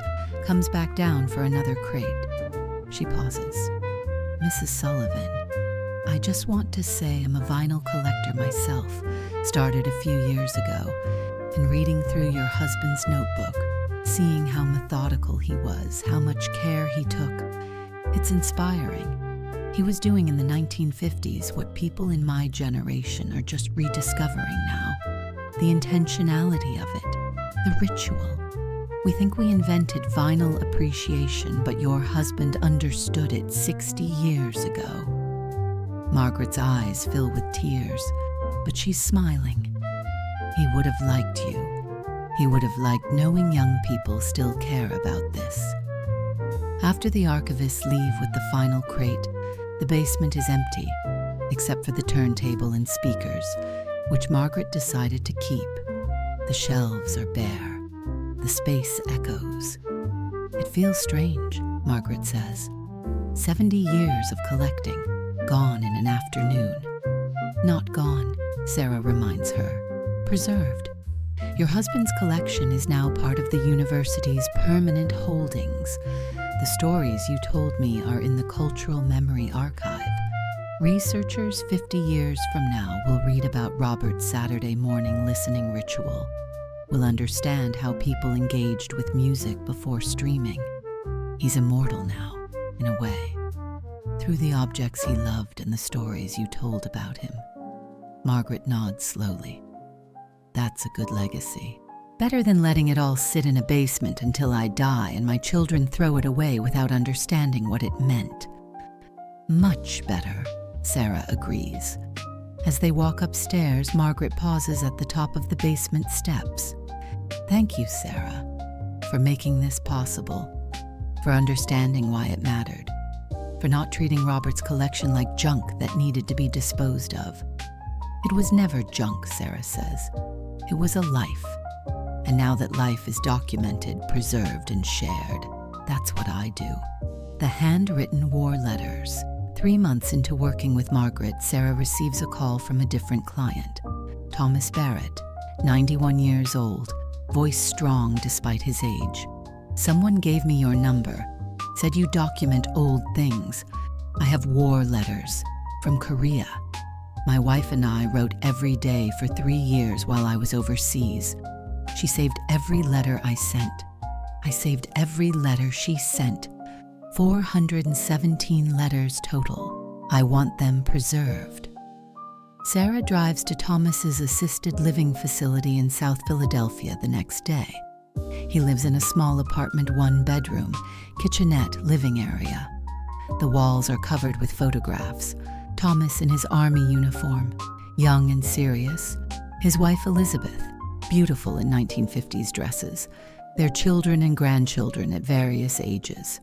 comes back down for another crate. She pauses. "Mrs. Sullivan, I just want to say I'm a vinyl collector myself, started a few years ago, and reading through your husband's notebook, seeing how methodical he was, how much care he took, it's inspiring. He was doing in the 1950s what people in my generation are just rediscovering now. The intentionality of it, the ritual. We think we invented vinyl appreciation, but your husband understood it 60 years ago. Margaret's eyes fill with tears, but she's smiling. He would have liked you. He would have liked knowing young people still care about this. After the archivists leave with the final crate, the basement is empty, except for the turntable and speakers, which Margaret decided to keep. The shelves are bare. The space echoes. It feels strange, Margaret says. 70 years of collecting, gone in an afternoon. Not gone, Sarah reminds her. Preserved. Your husband's collection is now part of the university's permanent holdings. The stories you told me are in the Cultural Memory Archive. Researchers 50 years from now will read about Robert's Saturday morning listening ritual, will understand how people engaged with music before streaming. He's immortal now, in a way, through the objects he loved and the stories you told about him. Margaret nods slowly. That's a good legacy. Better than letting it all sit in a basement until I die and my children throw it away without understanding what it meant. Much better, Sarah agrees. As they walk upstairs, Margaret pauses at the top of the basement steps. Thank you, Sarah, for making this possible, for understanding why it mattered, for not treating Robert's collection like junk that needed to be disposed of. It was never junk, Sarah says. It was a life. And now that life is documented, preserved, and shared, that's what I do. The handwritten war letters. 3 months into working with Margaret, Sarah receives a call from a different client. Thomas Barrett, 91 years old, voice strong despite his age. Someone gave me your number, said you document old things. I have war letters from Korea. My wife and I wrote every day for 3 years while I was overseas. She saved every letter I sent. I saved every letter she sent. 417 letters total. I want them preserved. Sarah drives to Thomas's assisted living facility in South Philadelphia the next day. He lives in a small apartment, 1-bedroom, kitchenette living area. The walls are covered with photographs. Thomas in his army uniform, young and serious. His wife Elizabeth, beautiful in 1950s dresses. Their children and grandchildren at various ages.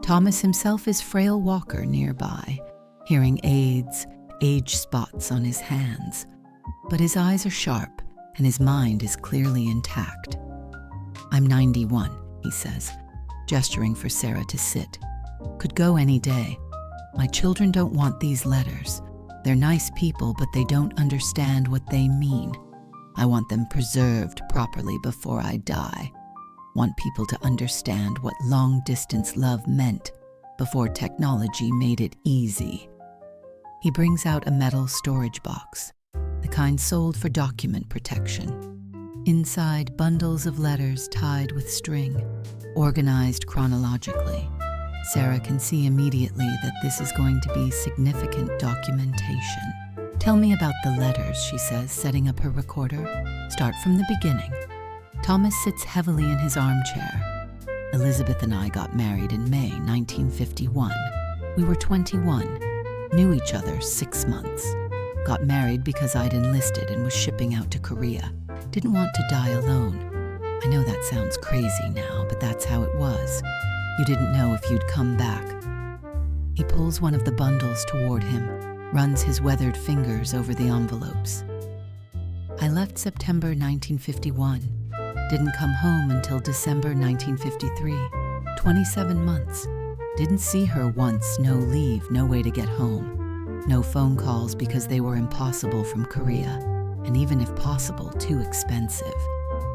Thomas himself is frail walker nearby, hearing aids, age spots on his hands. But his eyes are sharp and his mind is clearly intact. I'm 91, he says, gesturing for Sarah to sit. Could go any day. My children don't want these letters. They're nice people, but they don't understand what they mean. I want them preserved properly before I die. Want people to understand what long-distance love meant before technology made it easy. He brings out a metal storage box, the kind sold for document protection. Inside, bundles of letters tied with string, organized chronologically. Sarah can see immediately that this is going to be significant documentation. Tell me about the letters, she says, setting up her recorder. Start from the beginning. Thomas sits heavily in his armchair. Elizabeth and I got married in May 1951. We were 21, knew each other 6 months. Got married because I'd enlisted and was shipping out to Korea. Didn't want to die alone. I know that sounds crazy now, but that's how it was. You didn't know if you'd come back. He pulls one of the bundles toward him, runs his weathered fingers over the envelopes. I left September 1951. Didn't come home until December 1953. 27 months. Didn't see her once, no leave, no way to get home. No phone calls because they were impossible from Korea, and even if possible, too expensive.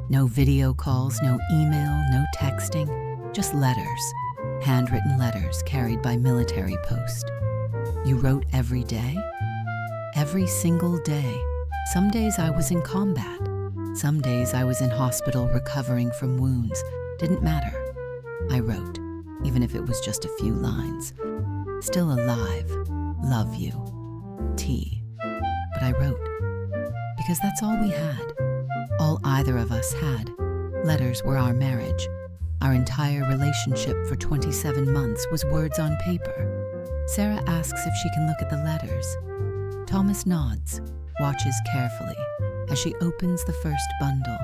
No video calls, no email, no texting, just letters. Handwritten letters carried by military post. You wrote every day? Every single day. Some days I was in combat. Some days I was in hospital recovering from wounds. Didn't matter. I wrote, even if it was just a few lines. Still alive. Love you. T. But I wrote. Because that's all we had. All either of us had. Letters were our marriage. Our entire relationship for 27 months was words on paper. Sarah asks if she can look at the letters. Thomas nods, watches carefully as she opens the first bundle.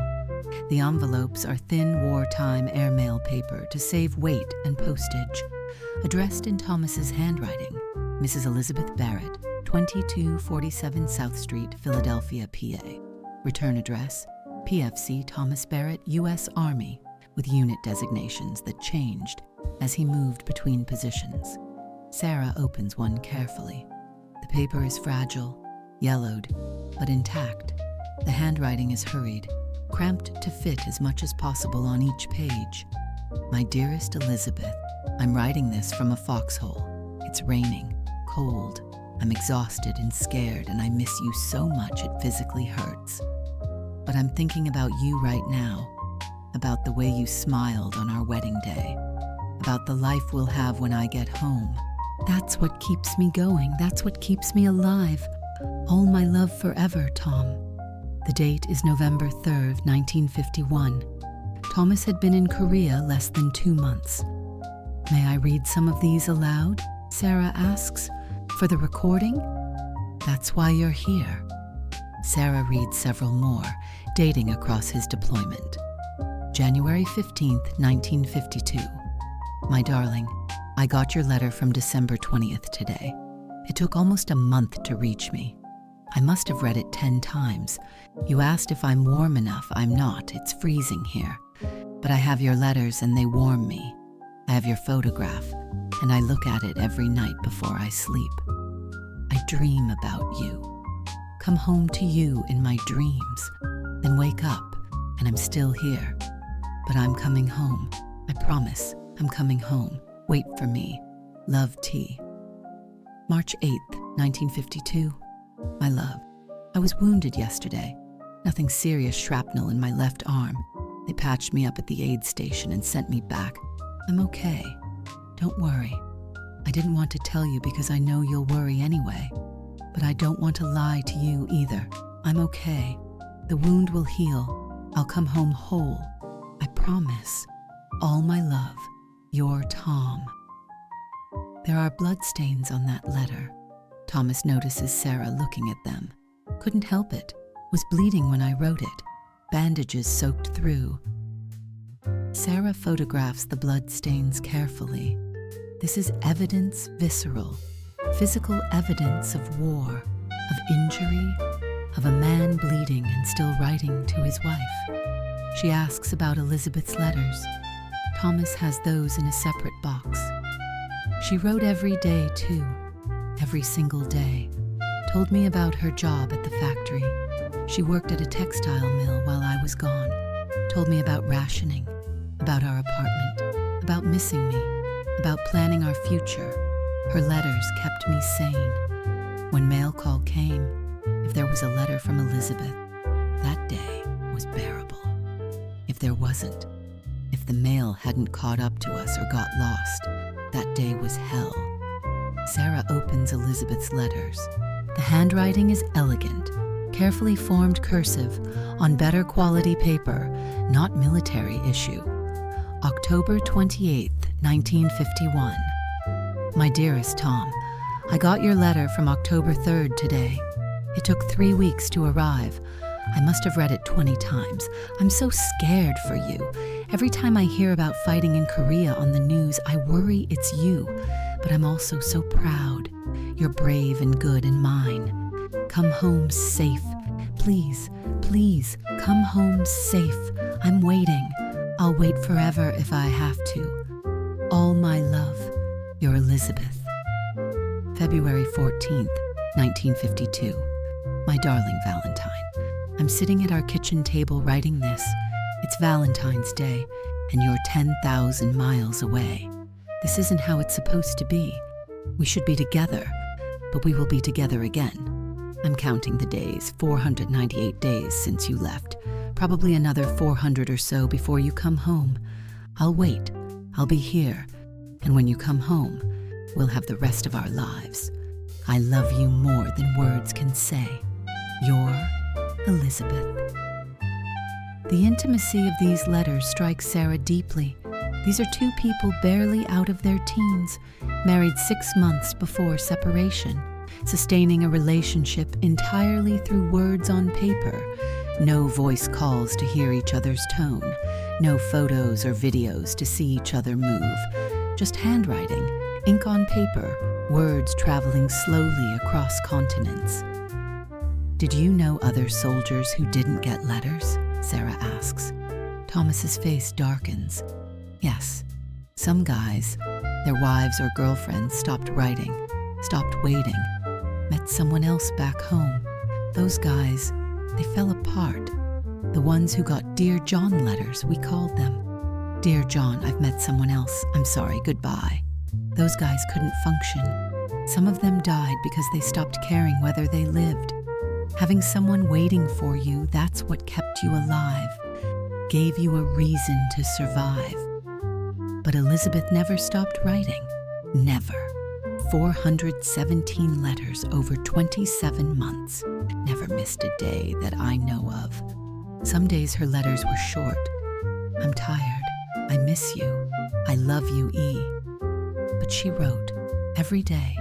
The envelopes are thin wartime airmail paper to save weight and postage. Addressed in Thomas's handwriting, Mrs. Elizabeth Barrett, 2247 South Street, Philadelphia, PA. Return address, PFC Thomas Barrett, U.S. Army, with unit designations that changed as he moved between positions. Sarah opens one carefully. The paper is fragile, yellowed, but intact. The handwriting is hurried, cramped to fit as much as possible on each page. My dearest Elizabeth, I'm writing this from a foxhole. It's raining, cold. I'm exhausted and scared, and I miss you so much it physically hurts. But I'm thinking about you right now, about the way you smiled on our wedding day, about the life we'll have when I get home. That's what keeps me going. That's what keeps me alive. All my love forever, Tom. The date is November 3rd, 1951. Thomas had been in Korea less than 2 months. May I read some of these aloud? Sarah asks. For the recording? That's why you're here. Sarah reads several more, dating across his deployment. January 15th, 1952. My darling, I got your letter from December 20th today. It took almost a month to reach me. I must have read it 10 times. You asked if I'm warm enough. I'm not. It's freezing here. But I have your letters and they warm me. I have your photograph, and I look at it every night before I sleep. I dream about you. Come home to you in my dreams, then wake up, and I'm still here. But I'm coming home. I promise, I'm coming home. Wait for me. Love, T. March 8th, 1952. My love, I was wounded yesterday. Nothing serious, shrapnel in my left arm. They patched me up at the aid station and sent me back. I'm okay. Don't worry. I didn't want to tell you because I know you'll worry anyway. But I don't want to lie to you either. I'm okay. The wound will heal. I'll come home whole. I promise. All my love. Your Tom. There are bloodstains on that letter. Thomas notices Sarah looking at them. Couldn't help it. Was bleeding when I wrote it. Bandages soaked through. Sarah photographs the bloodstains carefully. This is evidence visceral, physical evidence of war, of injury, of a man bleeding and still writing to his wife. She asks about Elizabeth's letters. Thomas has those in a separate box. She wrote every day, too. Every single day. Told me about her job at the factory. She worked at a textile mill while I was gone. Told me about rationing, about our apartment, about missing me, about planning our future. Her letters kept me sane. When mail call came, if there was a letter from Elizabeth, that day was bearable. If there wasn't, if the mail hadn't caught up to us or got lost, that day was hell. Sarah opens Elizabeth's letters. The handwriting is elegant, carefully formed cursive on better quality paper, not military issue. October 28th, 1951. My dearest Tom, I got your letter from October 3rd today. It took 3 weeks to arrive. I must have read it 20 times. I'm so scared for you. Every time I hear about fighting in Korea on the news, I worry it's you. But I'm also so proud. You're brave and good and mine. Come home safe. Please, please, come home safe. I'm waiting. I'll wait forever if I have to. All my love, your Elizabeth. February 14th, 1952. My darling Valentine. I'm sitting at our kitchen table writing this. It's Valentine's Day, and you're 10,000 miles away. This isn't how it's supposed to be. We should be together, but we will be together again. I'm counting the days, 498 days since you left. Probably another 400 or so before you come home. I'll wait. I'll be here. And when you come home, We'll have the rest of our lives. I love you more than words can say. Your Elizabeth. The intimacy of these letters strikes Sarah deeply. These are two people barely out of their teens, married 6 months before separation, sustaining a relationship entirely through words on paper. No voice calls to hear each other's tone, no photos or videos to see each other move, just handwriting, ink on paper, words traveling slowly across continents. Did you know other soldiers who didn't get letters? Sarah asks. Thomas's face darkens. Yes, some guys, their wives or girlfriends stopped writing, stopped waiting, met someone else back home. Those guys, they fell apart. The ones who got Dear John letters, we called them. Dear John, I've met someone else. I'm sorry, goodbye. Those guys couldn't function. Some of them died because they stopped caring whether they lived. Having someone waiting for you, that's what kept you alive, gave you a reason to survive. But Elizabeth never stopped writing. Never. 417 letters over 27 months. Never missed a day that I know of. Some days her letters were short. I'm tired. I miss you. I love you, E. But she wrote every day,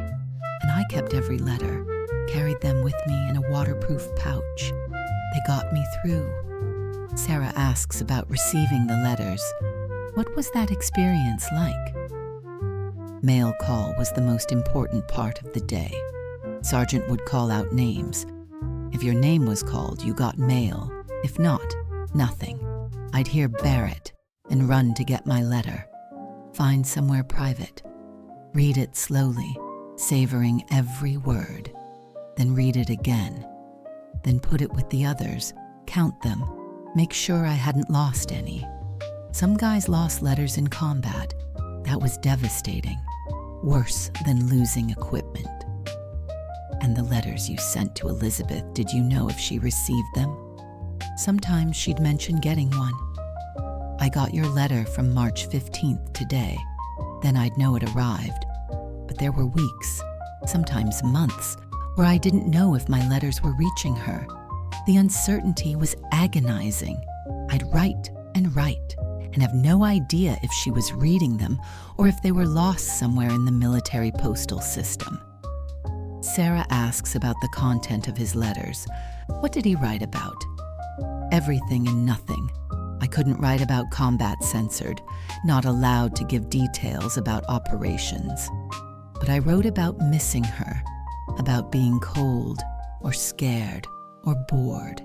and I kept every letter, carried them with me in a waterproof pouch. They got me through. Sarah asks about receiving the letters. What was that experience like? Mail call was the most important part of the day. Sergeant would call out names. If your name was called, you got mail. If not, nothing. I'd hear Barrett and run to get my letter. Find somewhere private. Read it slowly, savoring every word. Then read it again. Then put it with the others, count them, make sure I hadn't lost any. Some guys lost letters in combat. That was devastating. Worse than losing equipment. And the letters you sent to Elizabeth, did you know if she received them? Sometimes she'd mention getting one. I got your letter from March 15th today. Then I'd know it arrived. But there were weeks, sometimes months, where I didn't know if my letters were reaching her. The uncertainty was agonizing. I'd write and have no idea if she was reading them or if they were lost somewhere in the military postal system. Sarah asks about the content of his letters. What did he write about? Everything and nothing. I couldn't write about combat censored, not allowed to give details about operations. But I wrote about missing her, about being cold or scared or bored,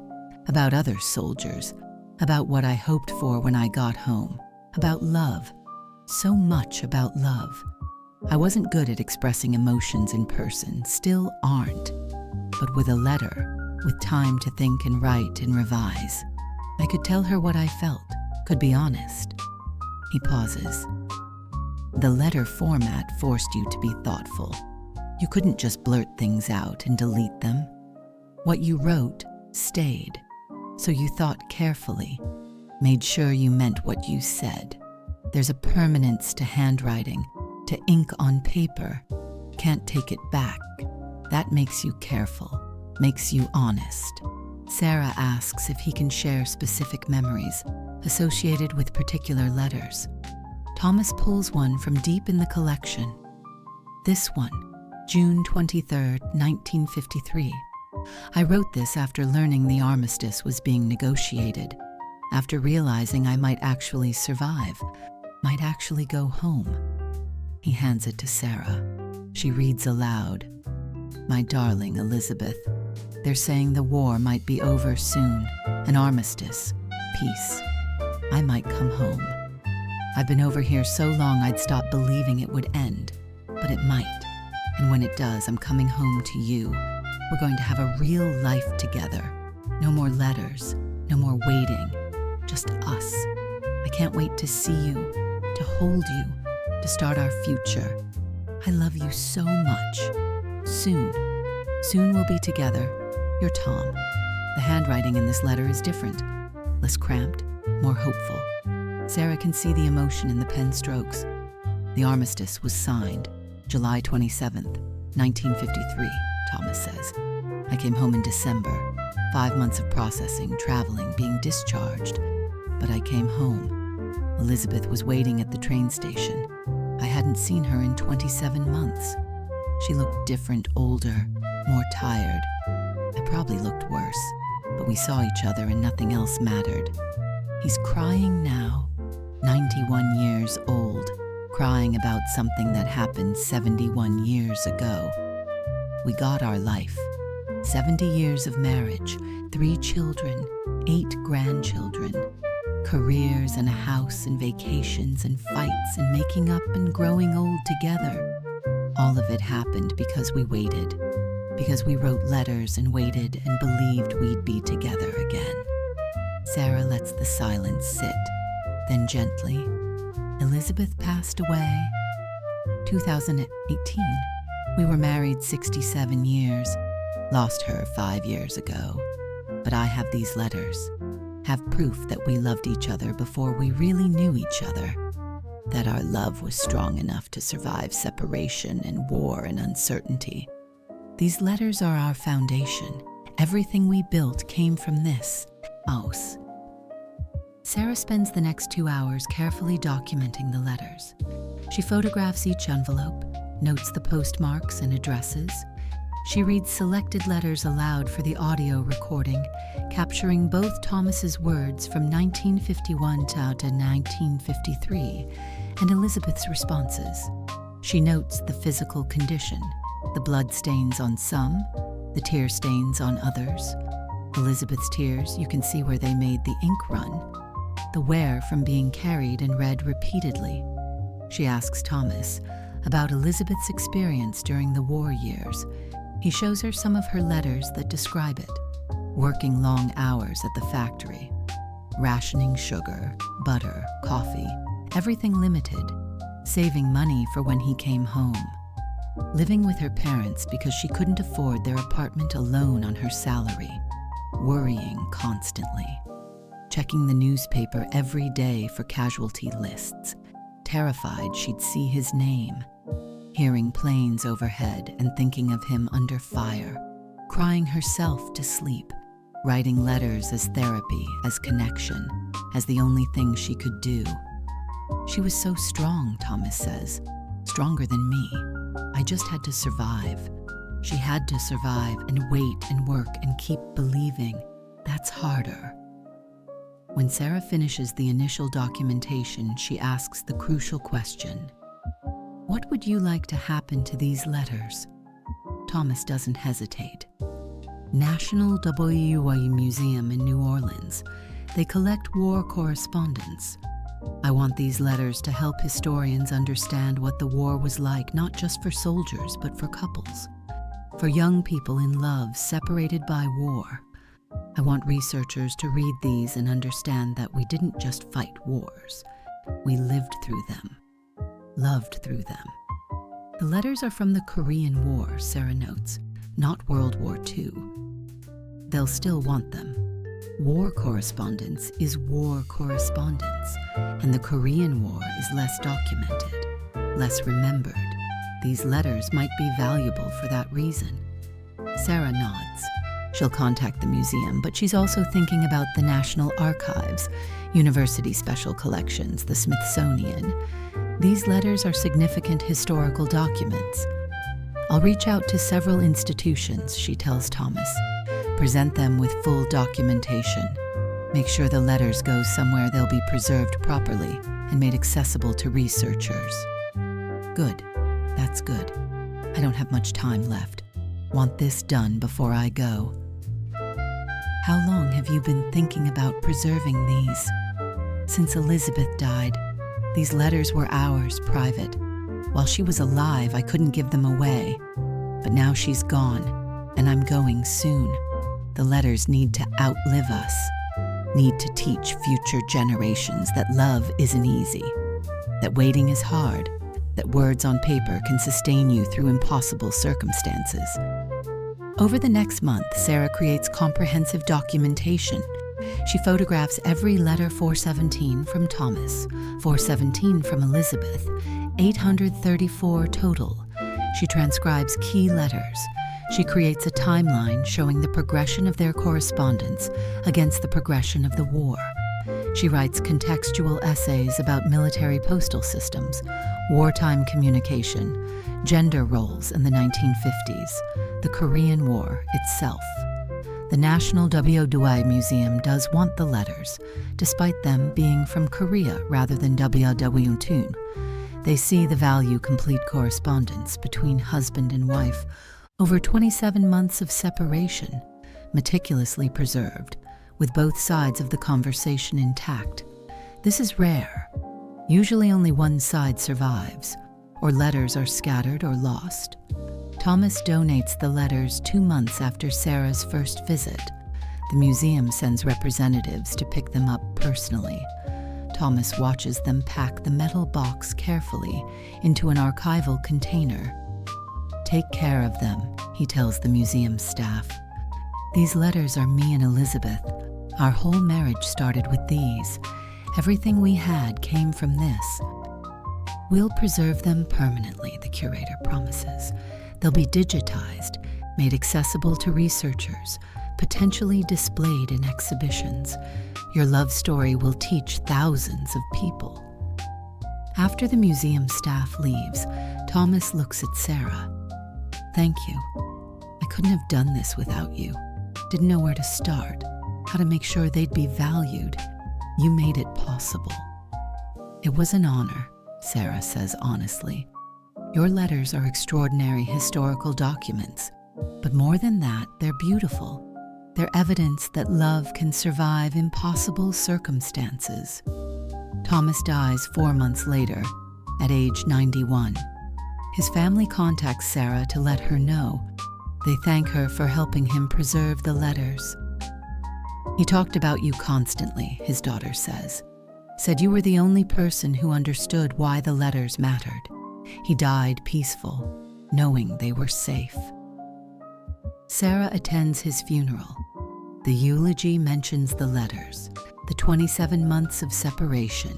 about other soldiers, about what I hoped for when I got home, about love, so much about love. I wasn't good at expressing emotions in person, still aren't. But with a letter, with time to think and write and revise, I could tell her what I felt, could be honest. He pauses. The letter format forced you to be thoughtful. You couldn't just blurt things out and delete them. What you wrote stayed. So you thought carefully, made sure you meant what you said. There's a permanence to handwriting, to ink on paper. Can't take it back. That makes you careful, makes you honest. Sarah asks if he can share specific memories associated with particular letters. Thomas pulls one from deep in the collection. This one, June 23rd, 1953. I wrote this after learning the armistice was being negotiated, after realizing I might actually survive, might actually go home. He hands it to Sarah. She reads aloud. My darling Elizabeth, they're saying the war might be over soon, an armistice, peace. I might come home. I've been over here so long I'd stop believing it would end, but it might. And when it does, I'm coming home to you. We're going to have a real life together. No more letters, no more waiting, just us. I can't wait to see you, to hold you, to start our future. I love you so much. Soon we'll be together. You're Tom. The handwriting in this letter is different, less cramped, more hopeful. Sarah can see the emotion in the pen strokes. The armistice was signed. July 27th, 1953, Thomas says. I came home in December, 5 months of processing, traveling, being discharged. But I came home. Elizabeth was waiting at the train station. I hadn't seen her in 27 months. She looked different, older, more tired. I probably looked worse, but we saw each other and nothing else mattered. He's crying now, 91 years old, crying about something that happened 71 years ago. We got our life. 70 years of marriage, 3 children, 8 grandchildren, careers and a house and vacations and fights and making up and growing old together. All of it happened because we waited, because we wrote letters and waited and believed we'd be together again. Sarah lets the silence sit. Then gently, Elizabeth passed away. 2018. We were married 67 years. Lost her 5 years ago. But I have these letters. Have proof that we loved each other before we really knew each other. That our love was strong enough to survive separation and war and uncertainty. These letters are our foundation. Everything we built came from this house. Sarah spends the next 2 hours carefully documenting the letters. She photographs each envelope, notes the postmarks and addresses. She reads selected letters aloud for the audio recording, capturing both Thomas's words from 1951 to 1953 and Elizabeth's responses. She notes the physical condition, the blood stains on some, the tear stains on others. Elizabeth's tears, you can see where they made the ink run, the wear from being carried and read repeatedly. She asks Thomas about Elizabeth's experience during the war years. He shows her some of her letters that describe it. Working long hours at the factory, rationing sugar, butter, coffee, everything limited, saving money for when he came home, living with her parents because she couldn't afford their apartment alone on her salary, worrying constantly, checking the newspaper every day for casualty lists, terrified she'd see his name, hearing planes overhead and thinking of him under fire, crying herself to sleep, writing letters as therapy, as connection, as the only thing she could do. She was so strong, Thomas says, stronger than me. I just had to survive. She had to survive and wait and work and keep believing. That's harder. When Sarah finishes the initial documentation, she asks the crucial question, what would you like to happen to these letters? Thomas doesn't hesitate. National WA Museum in New Orleans. They collect war correspondence. I want these letters to help historians understand what the war was like, not just for soldiers, but for couples, for young people in love separated by war. I want researchers to read these and understand that we didn't just fight wars. We lived through them, loved through them. The letters are from the Korean War, Sarah notes, not World War II. They'll still want them. War correspondence is war correspondence, and the Korean War is less documented, less remembered. These letters might be valuable for that reason. Sarah nods. She'll contact the museum, but she's also thinking about the National Archives, University Special Collections, the Smithsonian. These letters are significant historical documents. I'll reach out to several institutions, she tells Thomas. Present them with full documentation. Make sure the letters go somewhere they'll be preserved properly and made accessible to researchers. Good. That's good. I don't have much time left. Want this done before I go. How long have you been thinking about preserving these? Since Elizabeth died. These letters were ours, private. While she was alive, I couldn't give them away. But now she's gone, and I'm going soon. The letters need to outlive us, need to teach future generations that love isn't easy, that waiting is hard, that words on paper can sustain you through impossible circumstances. Over the next month, Sarah creates comprehensive documentation. She photographs every letter 417 from Thomas, 417 from Elizabeth, 834 total, She transcribes key letters. She creates a timeline showing the progression of their correspondence against the progression of the war. She writes contextual essays about military postal systems, wartime communication, gender roles in the 1950s, the Korean War itself. The National W.O. Museum does want the letters, despite them being from Korea rather than W.O. They see the value complete correspondence between husband and wife over 27 months of separation, meticulously preserved, with both sides of the conversation intact. This is rare. Usually only one side survives, or letters are scattered or lost. Thomas donates the letters 2 months after Sarah's first visit. The museum sends representatives to pick them up personally. Thomas watches them pack the metal box carefully into an archival container. "Take care of them," he tells the museum staff. "These letters are me and Elizabeth. Our whole marriage started with these. Everything we had came from this." "We'll preserve them permanently," the curator promises. "They'll be digitized, made accessible to researchers, potentially displayed in exhibitions. Your love story will teach thousands of people." After the museum staff leaves, Thomas looks at Sarah. "Thank you. I couldn't have done this without you. Didn't know where to start, how to make sure they'd be valued. You made it possible." "It was an honor," Sarah says honestly. "Your letters are extraordinary historical documents, but more than that, they're beautiful. They're evidence that love can survive impossible circumstances." Thomas dies 4 months later, at age 91. His family contacts Sarah to let her know. They thank her for helping him preserve the letters. "He talked about you constantly," his daughter says. "Said you were the only person who understood why the letters mattered. He died peaceful, knowing they were safe." Sarah attends his funeral. The eulogy mentions the letters, the 27 months of separation,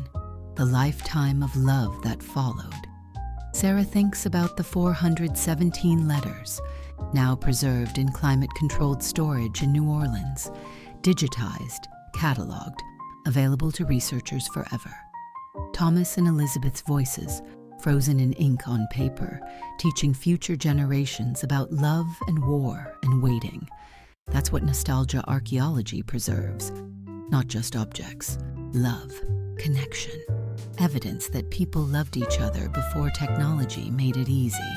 the lifetime of love that followed. Sarah thinks about the 417 letters, now preserved in climate-controlled storage in New Orleans, digitized, cataloged, available to researchers forever. Thomas and Elizabeth's voices, frozen in ink on paper, teaching future generations about love and war and waiting. That's what nostalgia archaeology preserves. Not just objects, love, connection, evidence that people loved each other before technology made it easy.